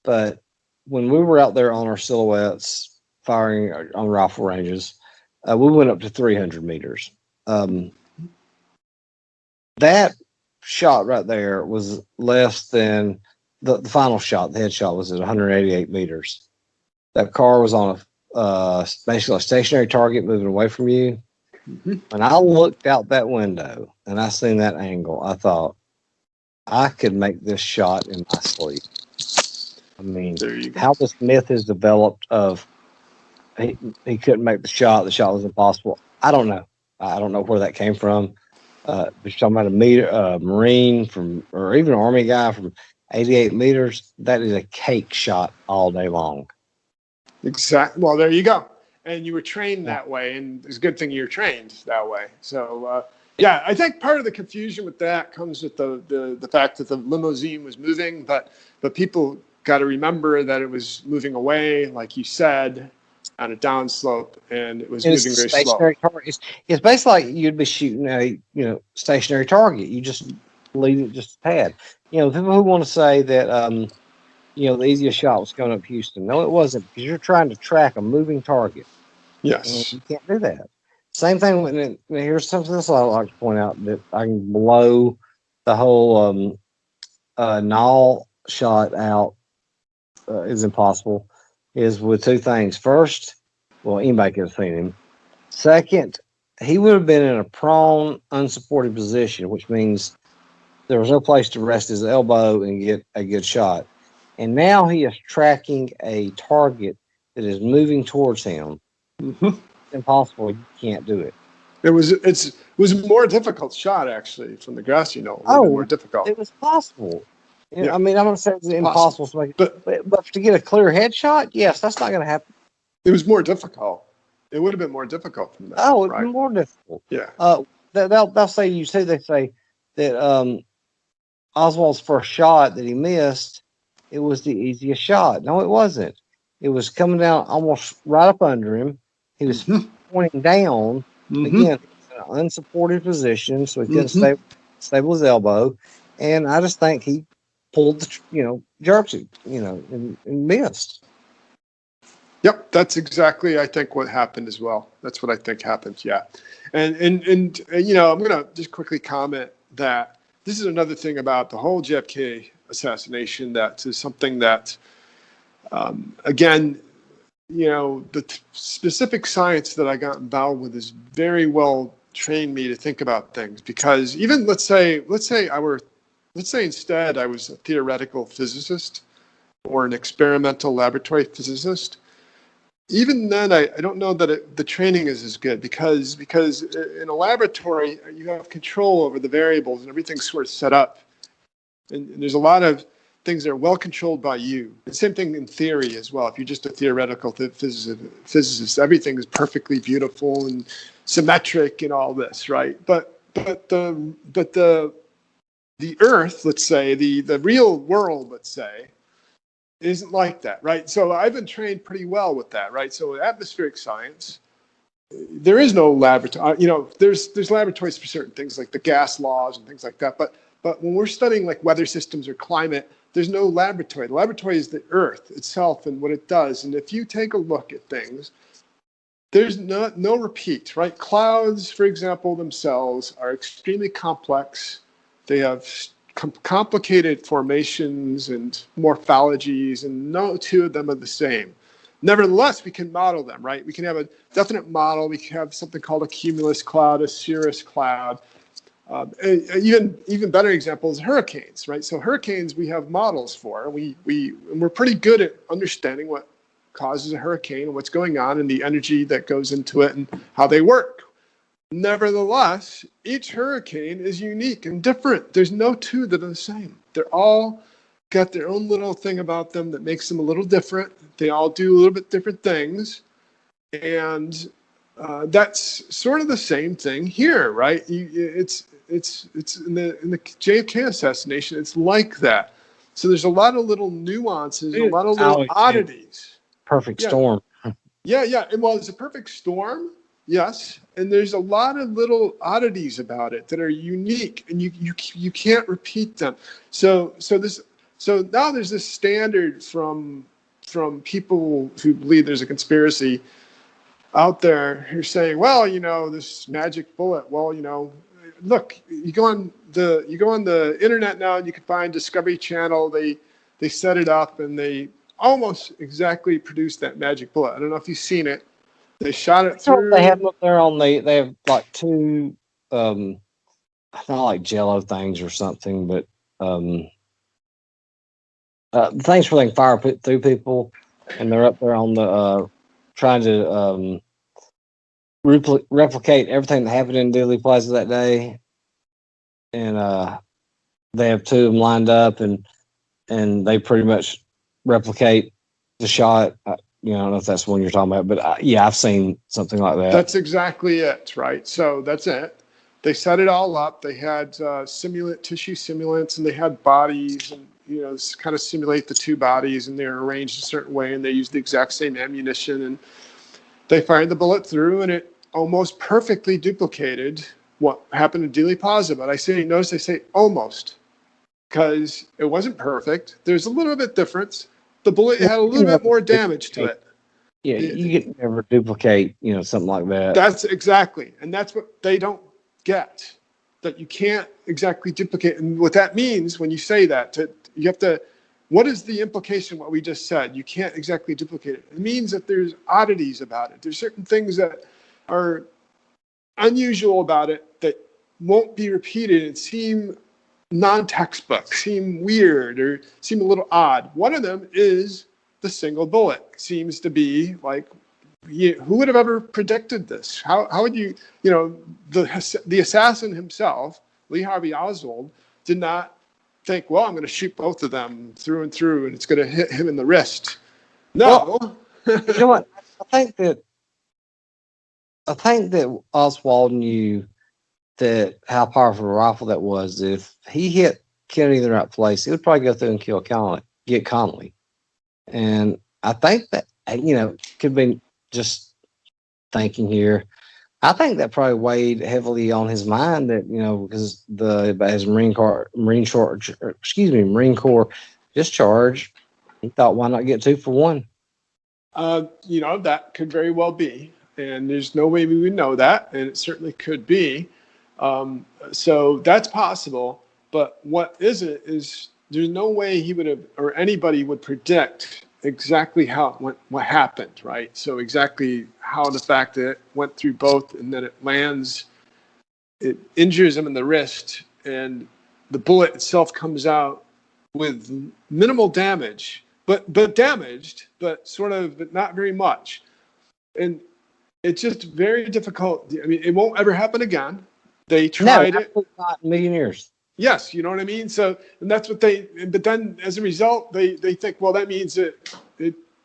but when we were out there on our silhouettes firing on rifle ranges, we went up to 300 meters. That shot right there was less than the final shot. The headshot was at 188 meters. That car was on basically a stationary target moving away from you. Mm-hmm. When I looked out that window and I seen that angle, I thought I could make this shot in my sleep. I mean, how this myth is developed of he couldn't make the shot was impossible. I don't know. I don't know where that came from. But you're talking about a Marine or even an Army guy from 88 meters. That is a cake shot all day long. Exactly. Well, there you go. And you were trained that way, and it's a good thing you're trained that way. So, yeah, I think part of the confusion with that comes with the fact that the limousine was moving, but people got to remember that it was moving away, like you said, on a downslope, and it was moving very slow. It's basically like you'd be shooting a stationary target. You just leave it just a tad. People who want to say that the easiest shot was coming up Houston. No, it wasn't, because you're trying to track a moving target. Yes. And you can't do that. Same thing when here's something else I like to point out that I can blow the whole knoll shot out is impossible. Is with two things. First, well, anybody could have seen him. Second, he would have been in a prone, unsupported position, which means there was no place to rest his elbow and get a good shot. And now he is tracking a target that is moving towards him. Mm-hmm. It's impossible. You can't do it. It was a more difficult shot, actually, from the grassy knoll. More difficult. It was possible. Yeah. I mean, I'm going to say it's impossible to make but to get a clear headshot, yes, that's not going to happen. It was more difficult. It would have been more difficult from that. Oh, it would be more difficult. Yeah. They'll say they say that Oswald's first shot that he missed, it was the easiest shot. No, it wasn't. It was coming down almost right up under him. He was pointing down. Mm-hmm. Again, in an unsupported position, so he couldn't stable his elbow. And I just think he pulled jerked it, and missed. Yep, that's exactly, I think, what happened as well. That's what I think happened, yeah. And I'm going to just quickly comment that this is another thing about the whole JFK assassination that is something that, again, the specific science that I got involved with is very well trained me to think about things, because even let's say instead I was a theoretical physicist or an experimental laboratory physicist. Even then, I don't know that the training is as good, because in a laboratory you have control over the variables and everything's sort of set up, and there's a lot of things that are well controlled by you. The same thing in theory as well. If you're just a theoretical physicist, everything is perfectly beautiful and symmetric and all this, right? But the Earth, let's say, the real world, let's say, isn't like that, right? So I've been trained pretty well with that, right? So atmospheric science, there is no laboratory. There's laboratories for certain things like the gas laws and things like that. But when we're studying like weather systems or climate, there's no laboratory. The laboratory is the Earth itself and what it does. And if you take a look at things, there's no repeat, right? Clouds, for example, themselves are extremely complex. They have complicated formations and morphologies, and no two of them are the same. Nevertheless, we can model them, right? We can have a definite model. We can have something called a cumulus cloud, a cirrus cloud. Even better example is hurricanes, right? So hurricanes we have models for. And we're pretty good at understanding what causes a hurricane and what's going on and the energy that goes into it and how they work. Nevertheless, each hurricane is unique and different. There's no two that are the same. They're all got their own little thing about them that makes them a little different. They all do a little bit different things. And that's sort of the same thing here, right? It's in the JFK assassination, it's like that. So there's a lot of little nuances, a lot of little oddities. Perfect storm. Yeah. And well, it's a perfect storm. Yes, and there's a lot of little oddities about it that are unique, and you can't repeat them. So now there's this standard from people who believe there's a conspiracy out there who're saying, well, this magic bullet. Well, look, you go on the internet now, and you can find Discovery Channel. They set it up, and they almost exactly produced that magic bullet. I don't know if you've seen it. They shot it through. They have them up there on they have like two, not like Jello things or something, but things where they can fire through people, and they're up there on the trying to replicate everything that happened in Dealey Plaza that day, and they have two of them lined up, and they pretty much replicate the shot. I don't know if that's the one you're talking about, but yeah, I've seen something like that. That's exactly it, right? So that's it. They set it all up. They had tissue simulants, and they had bodies, and kind of simulate the two bodies, and they're arranged a certain way, and they used the exact same ammunition, and they fired the bullet through, and it almost perfectly duplicated what happened in Dealey Plaza. But notice they say almost, because it wasn't perfect. There's a little bit difference. The bullet had a little bit more damage to it. Yeah, you can never duplicate, something like that. That's exactly, and that's what they don't get, that you can't exactly duplicate. And what that means when you say that, you have to, what is the implication, what we just said? You can't exactly duplicate it. It means that there's oddities about it. There's certain things that are unusual about it that won't be repeated and seem non-textbook, seem weird, or seem a little odd. One of them is the single bullet. Seems to be like, who would have ever predicted this? How would you, the assassin himself, Lee Harvey Oswald, did not think, well, I'm going to shoot both of them through and through, and it's going to hit him in the wrist. No. Well, you know what? I think that Oswald knew that how powerful a rifle that was. If he hit Kennedy in the right place, he would probably go through and kill get Connolly. And I think that, could be just thinking here. I think that probably weighed heavily on his mind that, because his Marine Corps discharge, he thought, why not get 2 for 1? That could very well be. And there's no way we would know that. And it certainly could be. So that's possible. But what isn't is there's no way he would have, or anybody would predict exactly how it went, what happened, right? So exactly how the fact that it went through both, and then it lands, it injures him in the wrist, and the bullet itself comes out with minimal damage, but damaged, but not very much. And it's just very difficult. I mean, it won't ever happen again. They tried it. Not in a million years. Yes, you know what I mean? So, and that's what but then as a result, they think, well, that means it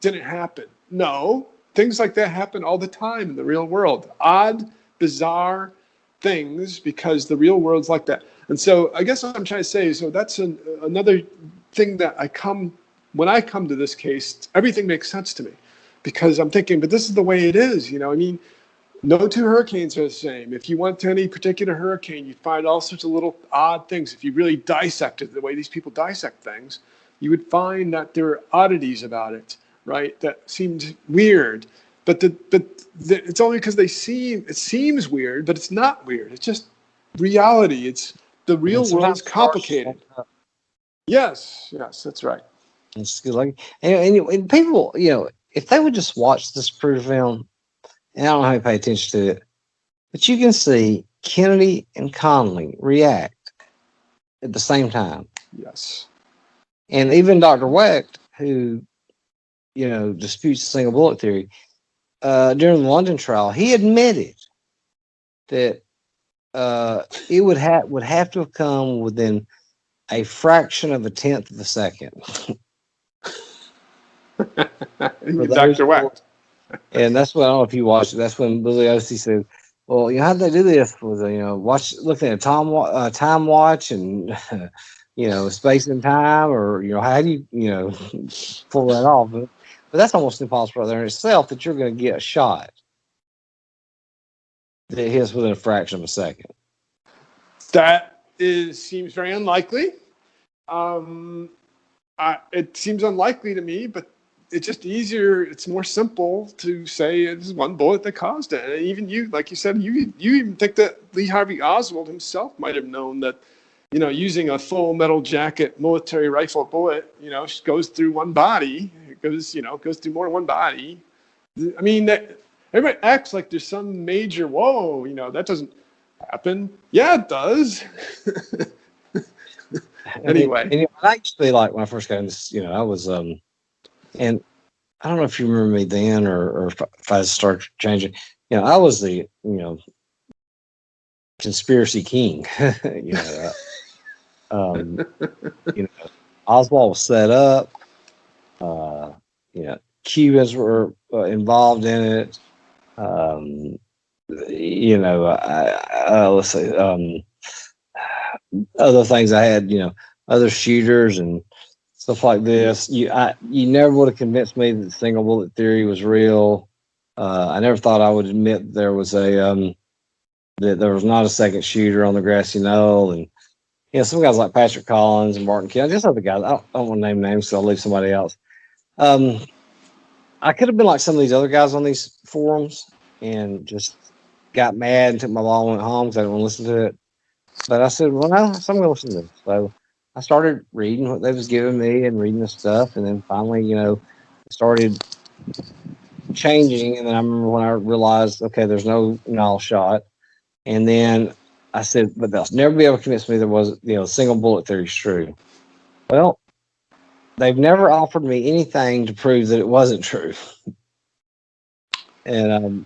didn't happen. No, things like that happen all the time in the real world. Odd, bizarre things, because the real world's like that. And so I guess what I'm trying to say is, so that's another thing that when I come to this case, everything makes sense to me, because I'm thinking, but this is the way it is, I mean, no two hurricanes are the same. If you went to any particular hurricane, you'd find all sorts of little odd things. If you really dissected the way these people dissect things, you would find that there are oddities about it, right? That seemed weird. But it's only because it seems weird, but it's not weird. It's just reality. It's the real world's complicated. Yes, that's right. It's good. And people, if they would just watch this proof film, and I don't know how to pay attention to it, but you can see Kennedy and Connolly react at the same time. Yes. And even Dr. Wecht, who, disputes the single bullet theory, during the London trial, he admitted that it would have to have come within a fraction of a tenth of a second. Dr. Wecht. And that's what, I don't know if you watched it. That's when Billy Osty said, well, how did they do this? Was, looking at a time watch and, space and time, or, how do you, pull that off? But that's almost impossible there in itself, that you're going to get a shot that hits within a fraction of a second. That seems very unlikely. It seems unlikely to me, but it's just easier. It's more simple to say it's one bullet that caused it. And even you, like you said, you even think that Lee Harvey Oswald himself might have known that, using a full metal jacket military rifle bullet, goes through one body. It goes through more than one body. I mean, everybody acts like there's some major, whoa, that doesn't happen. Yeah, it does. Anyway. And I used to be like, when I first got into this, I was, and I don't know if you remember me then or if I started changing, I was the, conspiracy king, Oswald was set up, Cubans were involved in it. Let's say, other things I had, other shooters and stuff like this. You never would have convinced me that the single bullet theory was real. I never thought I would admit there was that there was not a second shooter on the grassy knoll. And some guys like Patrick Collins and Martin Kelly, just other guys. I don't want to name names, so I'll leave somebody else. I could have been like some of these other guys on these forums and just got mad and took my ball and went home because I didn't want to listen to it. But I said, well, no, so I'm going to listen to this. So I started reading what they was giving me and reading the stuff. And then finally, started changing. And then I remember when I realized, okay, there's no knoll shot. And then I said, but they'll never be able to convince me there was, single bullet theory is true. Well, they've never offered me anything to prove that it wasn't true. And,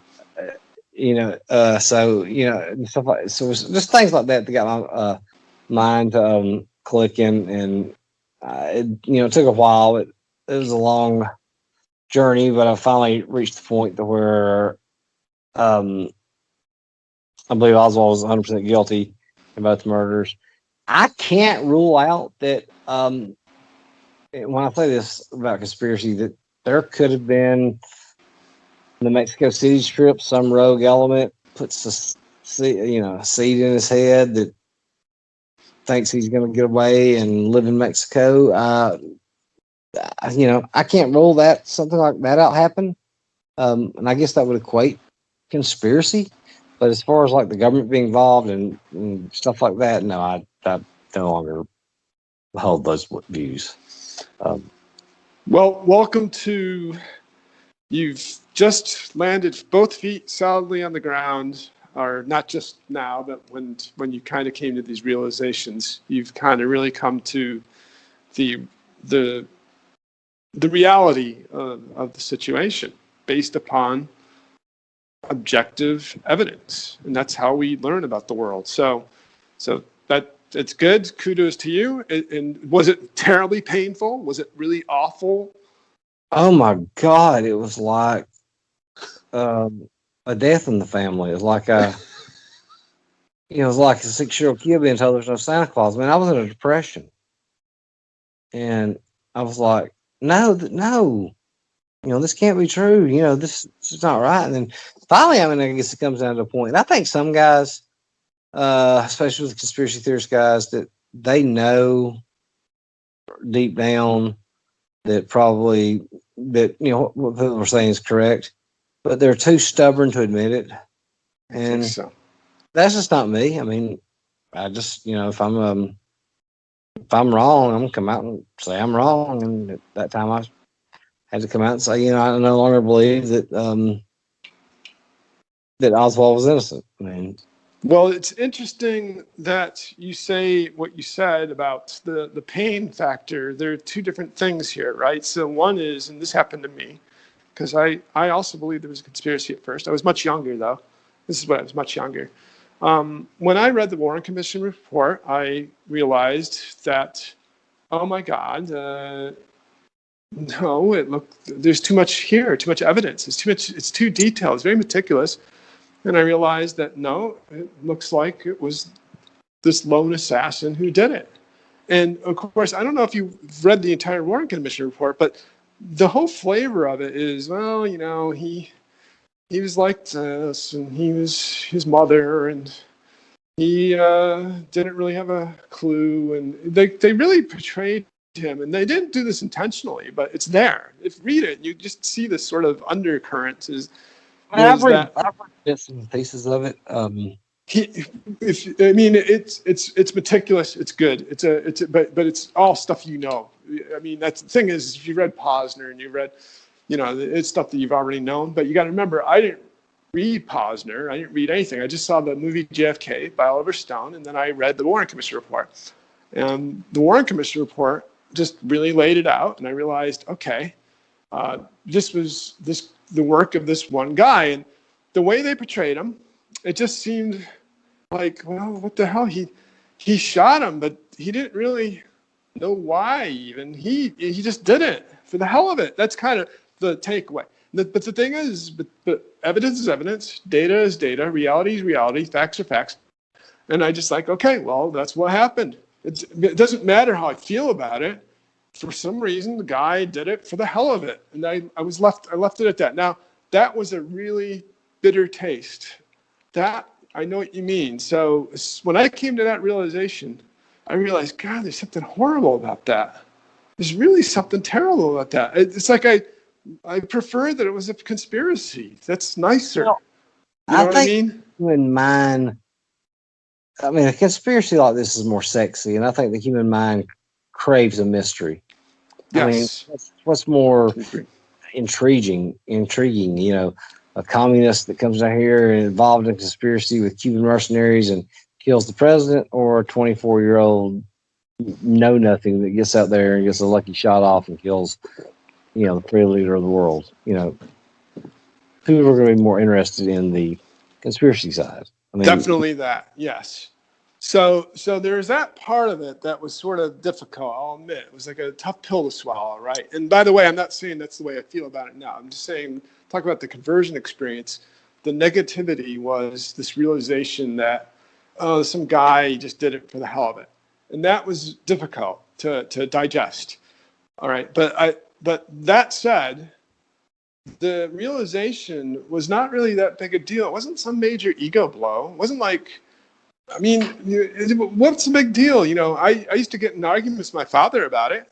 stuff like, so it was just things like that got my mind clicking, and it took a while. It was a long journey, but I finally reached the point to where I believe Oswald was 100% guilty in both murders. I can't rule out that when I say this about conspiracy, that there could have been the Mexico City trip, some rogue element puts a seed in his head that thinks he's going to get away and live in Mexico. I can't rule that something like that out happen. And I guess that would equate conspiracy. But as far as like the government being involved and stuff like that, no, I no longer hold those views. Well, welcome to. You've just landed both feet solidly on the ground, or not just now, but when you kind of came to these realizations, you've kind of really come to the reality of the situation based upon objective evidence, and that's how we learn about the world. So that it's good. Kudos to you. And was it terribly painful? Was it really awful? Oh my God! It was like a death in the family. It was like it was like a 6-year-old kid being told there's no Santa Claus. Man, I was in a depression, and I was like, no, this can't be true. This is not right. And then finally, I guess it comes down to a point. And I think some guys, especially with the conspiracy theorist guys, that they know deep down that probably what people are saying is correct, but they're too stubborn to admit it. And so. That's just not me. I mean, I just, if I'm wrong, I'm gonna come out and say I'm wrong. And at that time I had to come out and say, I no longer believe that that Oswald was innocent. I mean, well, it's interesting that you say what you said about the pain factor. There are two different things here, right? So one is, and this happened to me, because I also believed there was a conspiracy at first. I was much younger, though. This is when I was much younger. When I read the Warren Commission report, I realized that, oh my God, no, there's too much here, too much evidence. It's too detailed. It's very meticulous. And I realized that, no, it looks like it was this lone assassin who did it. And of course, I don't know if you've read the entire Warren Commission report, but the whole flavor of it is, well, he he was like this, and he was his mother, and he didn't really have a clue, and they really portrayed him, and they didn't do this intentionally, but it's there. If you read it, you just see this sort of undercurrent I've was read, that I've read bits and pieces of it. he, if I mean it's meticulous, it's good, but it's all stuff you know. I mean, that's the thing is, if you read Posner and you read, it's stuff that you've already known, but you got to remember, I didn't read Posner. I didn't read anything. I just saw the movie JFK by Oliver Stone, and then I read the Warren Commission report. And the Warren Commission report just really laid it out, and I realized, okay, this was the work of this one guy, and the way they portrayed him, it just seemed like, well, what the hell? He shot him, but he didn't really know why. Even he just did it for the hell of it. That's kind of the takeaway. But the thing is, but evidence is evidence, data is data, reality is reality, facts are facts. And I just like, okay, well, that's what happened. It doesn't matter how I feel about it. For some reason, the guy did it for the hell of it. And I left it at that. Now, that was a really bitter taste. That, I know what you mean. So when I came to that realization, I realized, God, there's something horrible about that. There's really something terrible about that. It's like I prefer that it was a conspiracy. That's nicer. Well, You know what I mean? Human mind. I mean, a conspiracy like this is more sexy, and I think the human mind craves a mystery. Yes. I mean, what's more intriguing? A communist that comes out here and involved in a conspiracy with Cuban mercenaries and kills the president, or a 24-year-old know nothing that gets out there and gets a lucky shot off and kills, the free leader of the world. People are going to be more interested in the conspiracy side. I mean, definitely that. Yes. So there's that part of it that was sort of difficult. I'll admit it was like a tough pill to swallow, right? And by the way, I'm not saying that's the way I feel about it now. I'm just saying, talk about the conversion experience. The negativity was this realization that some guy just did it for the hell of it, and that was difficult to digest. All right, but that said, the realization was not really that big a deal. It wasn't some major ego blow. It wasn't like, I mean, what's the big deal? I used to get in arguments with my father about it.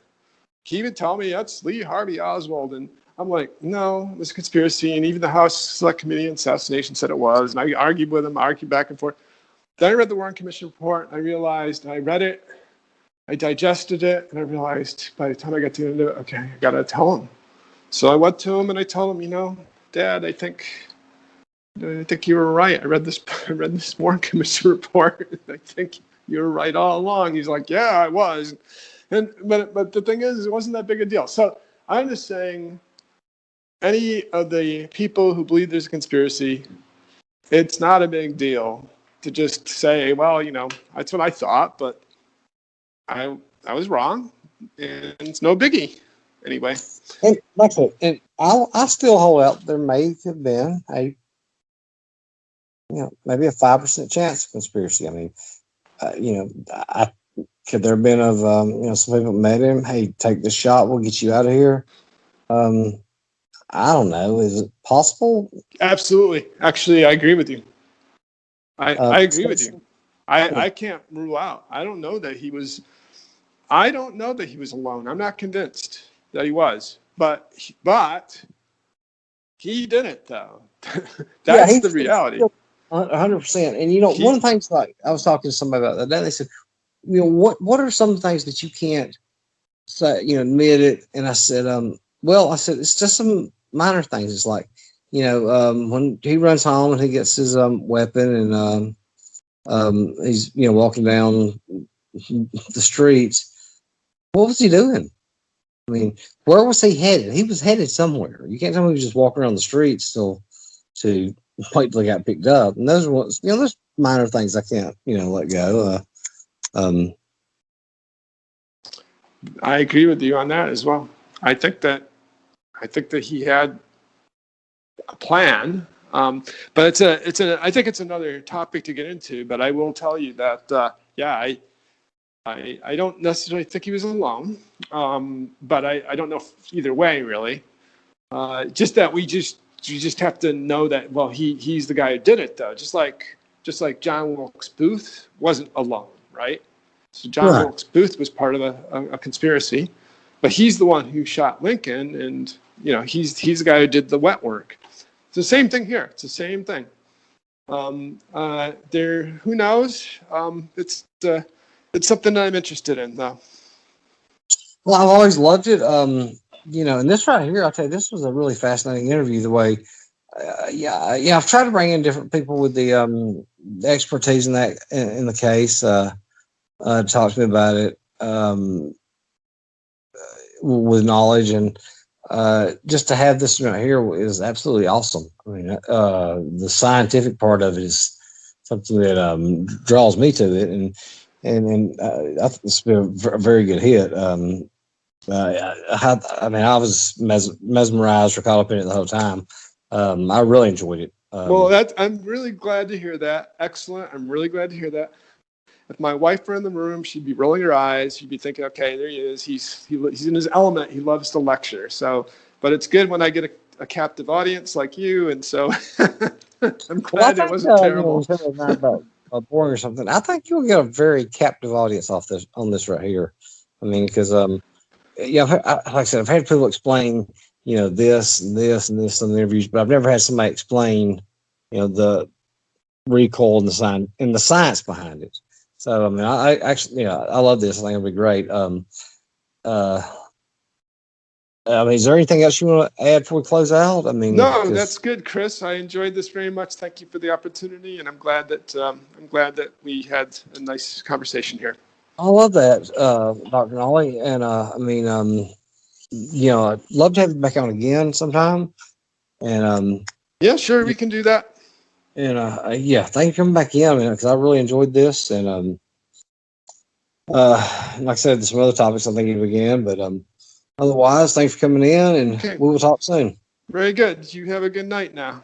He would tell me that's Lee Harvey Oswald, and I'm like, no, it was a conspiracy. And even the House Select Committee on Assassination said it was. And I argued with him, argued back and forth. Then I read the Warren Commission report. I realized I read it, I digested it, and I realized by the time I got to the end of it, okay, I got to tell him. So I went to him and I told him, Dad, I think you were right. I read this Warren Commission report. I think you were right all along. He's like, yeah, I was. But the thing is, it wasn't that big a deal. So I'm just saying, any of the people who believe there's a conspiracy, it's not a big deal to just say, well, that's what I thought, but I was wrong, and it's no biggie. Anyway. And like I said, and I still hold out there may have been maybe a 5% chance of conspiracy. I mean, could there have been some people met him? Hey, take this shot. We'll get you out of here. I don't know. Is it possible? Absolutely. Actually, I agree with you. I agree with you. I can't rule out. I don't know that he was alone. I'm not convinced that he was, but he didn't, though. That's the reality. 100%. And one of the things, like I was talking to somebody about that, they said, what are some things that you can't say, admit it? And I said, it's just some minor things. It's like, when he runs home and he gets his weapon and he's walking down the streets. What was he doing? I mean, where was he headed? He was headed somewhere. You can't tell me he was just walking around the streets to wait till he got picked up. And those are there's minor things I can't let go. I agree with you on that as well. I think that he had a plan, but I think it's another topic to get into. But I will tell you that I don't necessarily think he was alone, but I don't know either way really. Just that we just you just have to know that, well, he's the guy who did it, though. Just like John Wilkes Booth wasn't alone, right? So John Right. Wilkes Booth was part of a conspiracy, but he's the one who shot Lincoln, and he's the guy who did the wet work. It's the same thing here. It's the same thing. Who knows? It's something that I'm interested in, though. Well, I've always loved it. And this right here, I'll tell you, this was a really fascinating interview. The way, I've tried to bring in different people with the expertise in that in the case. Talk to me about it with knowledge, and just to have this right here is absolutely awesome. I mean, the scientific part of it is something that draws me to it, and I think it's been a very good hit. I was mesmerized or caught up in it the whole time. I really enjoyed it. I'm really glad to hear that. Excellent. I'm really glad to hear that. If my wife were in the room, she'd be rolling her eyes. She'd be thinking, "Okay, there he is. He's in his element. He loves to lecture." So, but it's good when I get a captive audience like you, and so I'm glad it wasn't terrible. About boring or something. I think you'll get a very captive audience on this right here. I mean, because like I said, I've had people explain, this and this and this in the interviews, but I've never had somebody explain, the recoil and the science behind it. So, I mean, I actually, I love this. I think it'll be great. Is there anything else you want to add before we close out? I mean, no, that's good, Chris. I enjoyed this very much. Thank you for the opportunity, and I'm glad that we had a nice conversation here. I love that, Dr. Nalli, and I'd love to have you back on again sometime. And yeah, sure, we can do that. And thank you for coming back in, because I really enjoyed this. And like I said, there's some other topics I'm thinking of again, but otherwise, thanks for coming in, and we will talk soon. Very good. You have a good night now.